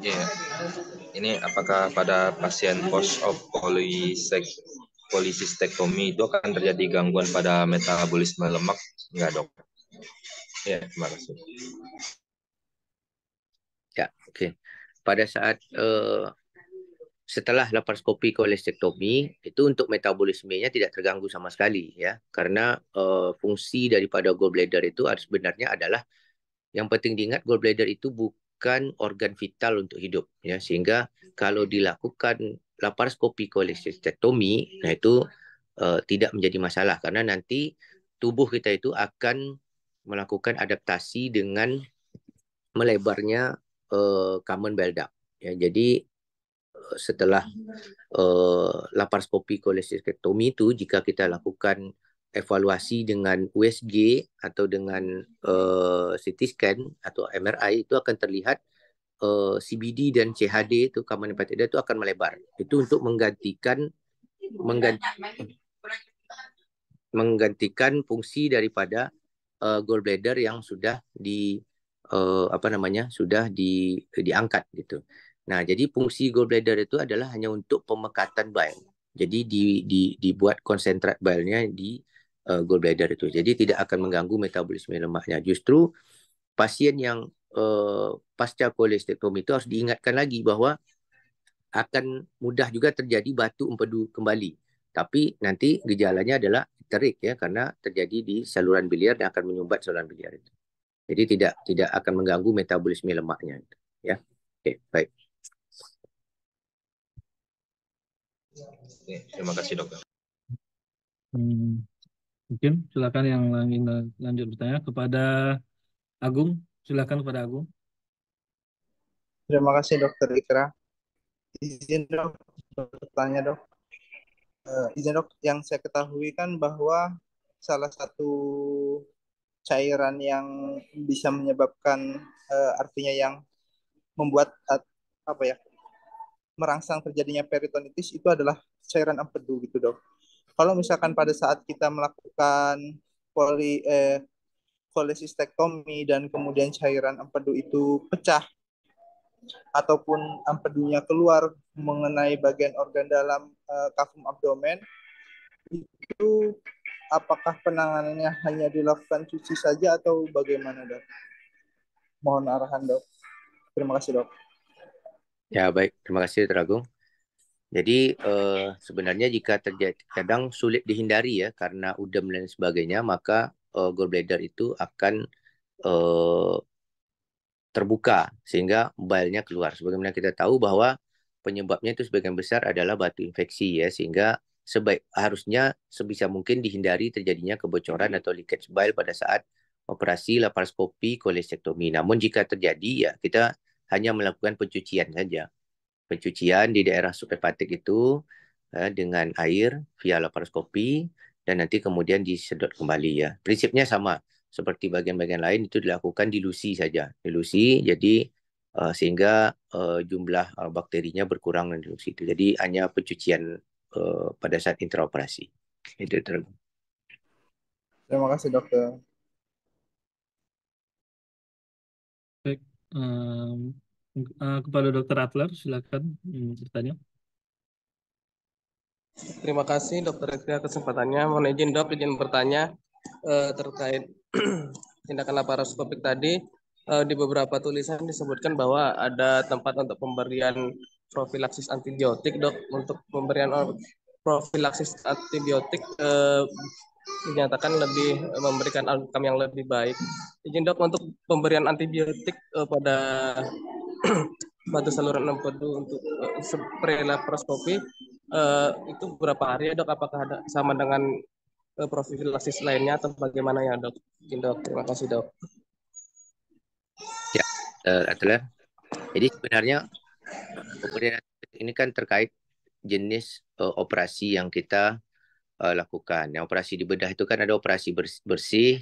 Ya, ini apakah pada pasien post-op polisistektomi itu akan terjadi gangguan pada metabolisme lemak? Enggak, dok. Ya, terima kasih. Ya, oke. Pada saat setelah laparoskopi kolestektomi itu untuk metabolismenya tidak terganggu sama sekali ya karena fungsi daripada gallbladder itu sebenarnya adalah yang penting diingat gallbladder itu bukan organ vital untuk hidup ya sehingga kalau dilakukan laparoskopi kolestektomi nah itu tidak menjadi masalah karena nanti tubuh kita itu akan melakukan adaptasi dengan melebarnya common bile duct ya jadi setelah laparoskopi kolestektomi itu jika kita lakukan evaluasi dengan USG atau dengan CT scan atau MRI itu akan terlihat CBD dan CHD itu common hepatitis itu akan melebar. Itu untuk menggantikan fungsi daripada gallbladder yang sudah diangkat gitu. Nah, jadi fungsi gallbladder itu adalah hanya untuk pemekatan bile. Jadi dibuat konsentrat bilenya di gallbladder itu. Jadi tidak akan mengganggu metabolisme lemaknya. Justru pasien yang pasca kolestektomi itu harus diingatkan lagi bahwa akan mudah juga terjadi batu empedu kembali. Tapi nanti gejalanya adalah terik ya, karena terjadi di saluran biliar dan akan menyumbat saluran biliar itu. Jadi tidak akan mengganggu metabolisme lemaknya. Ya, oke, baik. Terima kasih dokter. Mungkin silakan yang lanjut bertanya kepada Agung. Silakan kepada Agung. Terima kasih Dokter Ikra. Izin dok bertanya dok. Izin dok, yang saya ketahui kan bahwa salah satu cairan yang bisa menyebabkan artinya yang membuat apa ya merangsang terjadinya peritonitis itu adalah cairan empedu gitu dok. Kalau misalkan pada saat kita melakukan kolesistektomi dan kemudian cairan empedu itu pecah ataupun empedunya keluar mengenai bagian organ dalam kafum abdomen, itu apakah penanganannya hanya dilakukan cuci saja atau bagaimana dok? Mohon arahan dok. Terima kasih dok. Ya, baik. Terima kasih, Teragung. Jadi sebenarnya jika terjadi, kadang sulit dihindari ya karena udem dan sebagainya, maka gallbladder itu akan terbuka sehingga bilenya keluar. Sebagaimana kita tahu bahwa penyebabnya itu sebagian besar adalah batu infeksi ya, sehingga harusnya sebisa mungkin dihindari terjadinya kebocoran atau leakage bile pada saat operasi laparoskopi kolestektomi. Namun jika terjadi ya kita hanya melakukan pencucian saja. Pencucian di daerah subhepatik itu dengan air via laparoskopi dan nanti kemudian disedot kembali ya. Prinsipnya sama seperti bagian-bagian lain, itu dilakukan dilusi saja. Dilusi jadi sehingga jumlah bakterinya berkurang dan dilusi itu. Jadi hanya pencucian pada saat intraoperasi. Itu Terima kasih dokter. Baik, kepada Dokter Adler, silakan bertanya. Terima kasih Dokter Rizka kesempatannya. Mohon izin dok, izin bertanya terkait tindakan laparoskopik tadi. Di beberapa tulisan disebutkan bahwa ada tempat untuk pemberian profilaksis antibiotik dok. Untuk pemberian profilaksis antibiotik dinyatakan lebih memberikan outcome yang lebih baik. Izin dok, untuk pemberian antibiotik pada batu saluran empedu untuk pre-laparoskopi itu berapa hari ya dok? Apakah ada sama dengan profilaksis lainnya atau bagaimana ya dok? Izin dok, terima kasih dok. Ya, Adler. Jadi sebenarnya pemberian ini kan terkait jenis operasi yang kita lakukan. Yang operasi di bedah itu kan ada operasi bersih,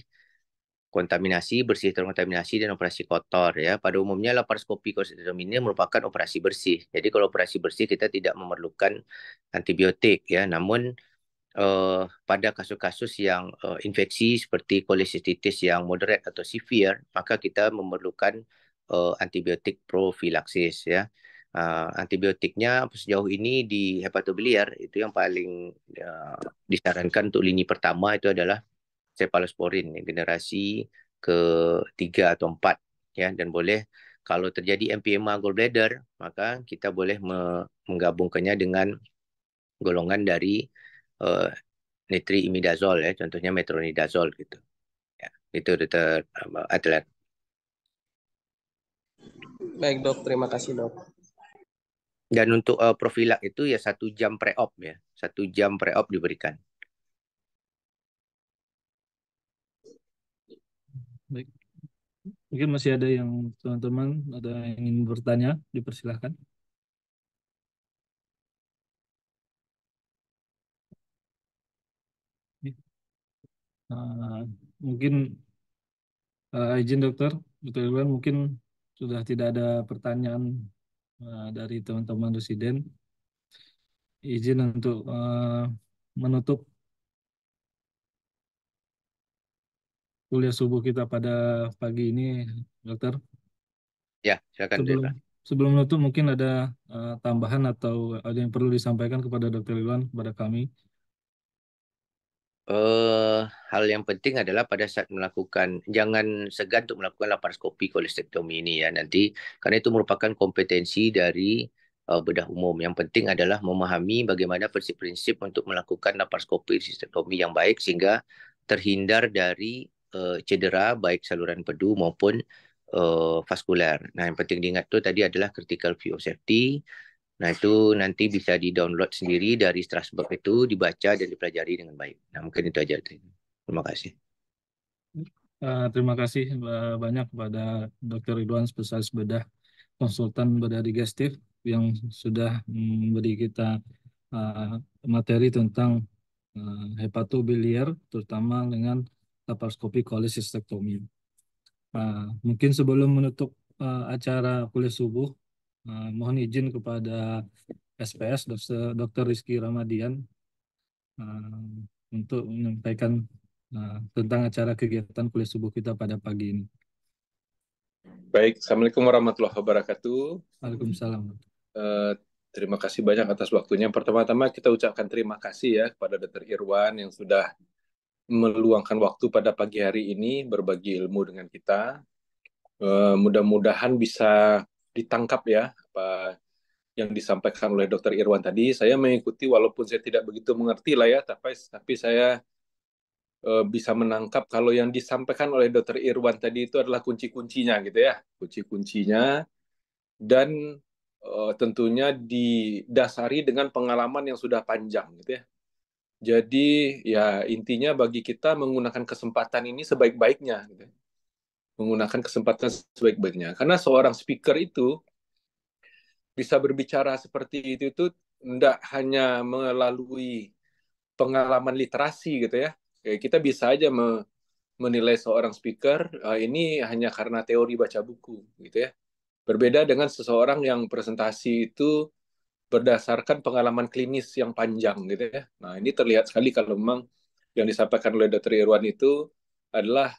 kontaminasi, bersih terkontaminasi, dan operasi kotor ya. Pada umumnya laparoskopi kolestektomi ini merupakan operasi bersih. Jadi kalau operasi bersih kita tidak memerlukan antibiotik ya. Namun pada kasus-kasus yang infeksi seperti kolesistitis yang moderate atau severe, maka kita memerlukan antibiotik profilaksis ya. Antibiotiknya sejauh ini di hepatobiliar itu yang paling disarankan untuk lini pertama itu adalah cephalosporin generasi ketiga atau empat ya, dan boleh kalau terjadi emphysema gallbladder maka kita boleh menggabungkannya dengan golongan dari nitriimidazole ya, contohnya metronidazole gitu. Ya, itu Dr. Adler. Baik dok, terima kasih dok. Dan untuk profilak itu ya 1 jam pre-op ya, 1 jam pre-op diberikan. Baik. Mungkin masih ada yang teman-teman ada yang ingin bertanya, dipersilahkan. Mungkin izin dokter Irwan, mungkin sudah tidak ada pertanyaan dari teman-teman residen. Izin untuk menutup kuliah subuh kita pada pagi ini, dokter. Ya, silakan. sebelum menutup mungkin ada tambahan atau ada yang perlu disampaikan kepada Dr. Ridwan, kepada kami. Hal yang penting adalah pada saat melakukan, jangan segan untuk melakukan laparoskopi kolestektomi ini ya nanti, karena itu merupakan kompetensi dari bedah umum. Yang penting adalah memahami bagaimana prinsip-prinsip untuk melakukan laparoskopi sistektomi yang baik sehingga terhindar dari cedera baik saluran empedu maupun vaskular. Nah, yang penting diingat tu tadi adalah critical view of safety. Nah, itu nanti bisa di-download sendiri dari Strasbourg itu, dibaca dan dipelajari dengan baik. Nah, mungkin itu aja. Terima kasih. Terima kasih banyak kepada Dr. Ridwan, spesialis bedah, konsultan bedah digestif yang sudah memberi kita materi tentang hepatobiliar, terutama dengan laparoskopi kolesistektomi. Mungkin sebelum menutup acara kuliah subuh, mohon izin kepada SPS Dr. Rizky Ramadian untuk menyampaikan tentang acara kegiatan kuliah subuh kita pada pagi ini. Baik, Assalamualaikum warahmatullahi wabarakatuh. Waalaikumsalam. Terima kasih banyak atas waktunya. Pertama-tama kita ucapkan terima kasih ya kepada Dr. Irwan yang sudah meluangkan waktu pada pagi hari ini berbagi ilmu dengan kita. Mudah-mudahan bisa ditangkap ya apa yang disampaikan oleh Dr. Irwan tadi. Saya mengikuti walaupun saya tidak begitu mengerti lah ya, tapi saya bisa menangkap kalau yang disampaikan oleh Dr. Irwan tadi itu adalah kunci-kuncinya gitu ya, kunci-kuncinya, dan tentunya didasari dengan pengalaman yang sudah panjang gitu ya. Jadi ya intinya bagi kita menggunakan kesempatan ini sebaik-baiknya gitu. Menggunakan kesempatan sebaik-baiknya. Karena seorang speaker itu bisa berbicara seperti itu tidak hanya melalui pengalaman literasi gitu ya. Kita bisa aja menilai seorang speaker ini hanya karena teori baca buku gitu ya. Berbeda dengan seseorang yang presentasi itu berdasarkan pengalaman klinis yang panjang gitu ya. Nah, ini terlihat sekali kalau memang yang disampaikan oleh Dr. Irwan itu adalah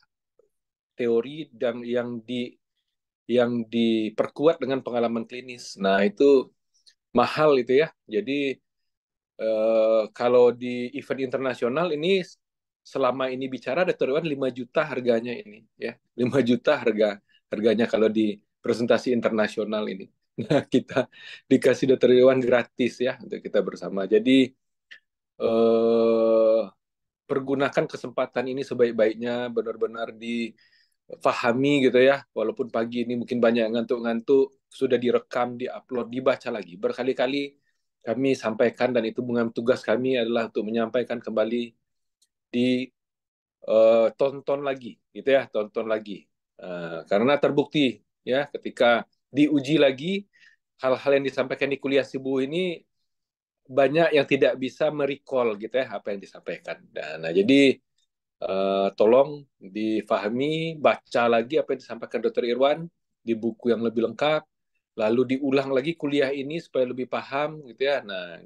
teori dan yang diperkuat dengan pengalaman klinis. Nah, itu mahal itu ya. Jadi kalau di event internasional ini selama ini bicara Dr. Irwan 5 juta harganya ini ya. 5 juta harganya kalau di presentasi internasional ini. Nah, kita dikasih Dr. Irwan gratis ya untuk kita bersama. Jadi pergunakan kesempatan ini sebaik-baiknya, benar-benar difahami gitu ya. Walaupun pagi ini mungkin banyak ngantuk-ngantuk, sudah direkam, diupload, dibaca lagi. Berkali-kali kami sampaikan dan itu bukan tugas kami adalah untuk menyampaikan kembali tonton lagi gitu ya, tonton lagi. Karena terbukti ya ketika diuji lagi hal-hal yang disampaikan di kuliah subuh ini banyak yang tidak bisa merecall gitu ya apa yang disampaikan. Nah, jadi tolong difahami, baca lagi apa yang disampaikan Dr. Irwan di buku yang lebih lengkap, lalu diulang lagi kuliah ini supaya lebih paham gitu ya. Nah,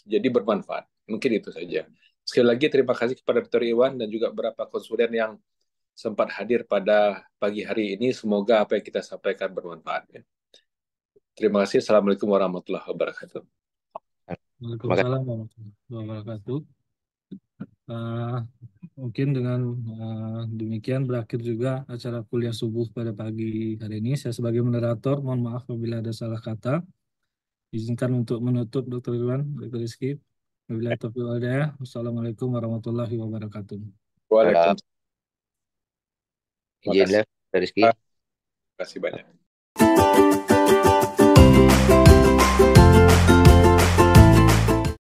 jadi bermanfaat. Mungkin itu saja. Sekali lagi terima kasih kepada Dr. Irwan dan juga beberapa konsulen yang sempat hadir pada pagi hari ini. Semoga apa yang kita sampaikan bermanfaat. Ya. Terima kasih. Assalamualaikum warahmatullahi wabarakatuh. Waalaikumsalam warahmatullahi wabarakatuh. Mungkin dengan demikian berakhir juga acara kuliah subuh pada pagi hari ini. Saya sebagai moderator, mohon maaf apabila ada salah kata. Izinkan untuk menutup Dr. Irwan, Dr. Rizky. Wabillahi taufiq wal hidayah. Wassalamualaikum warahmatullahi wabarakatuh. Waalaikumsalam. Izin Dr. Rizky. Terima kasih banyak.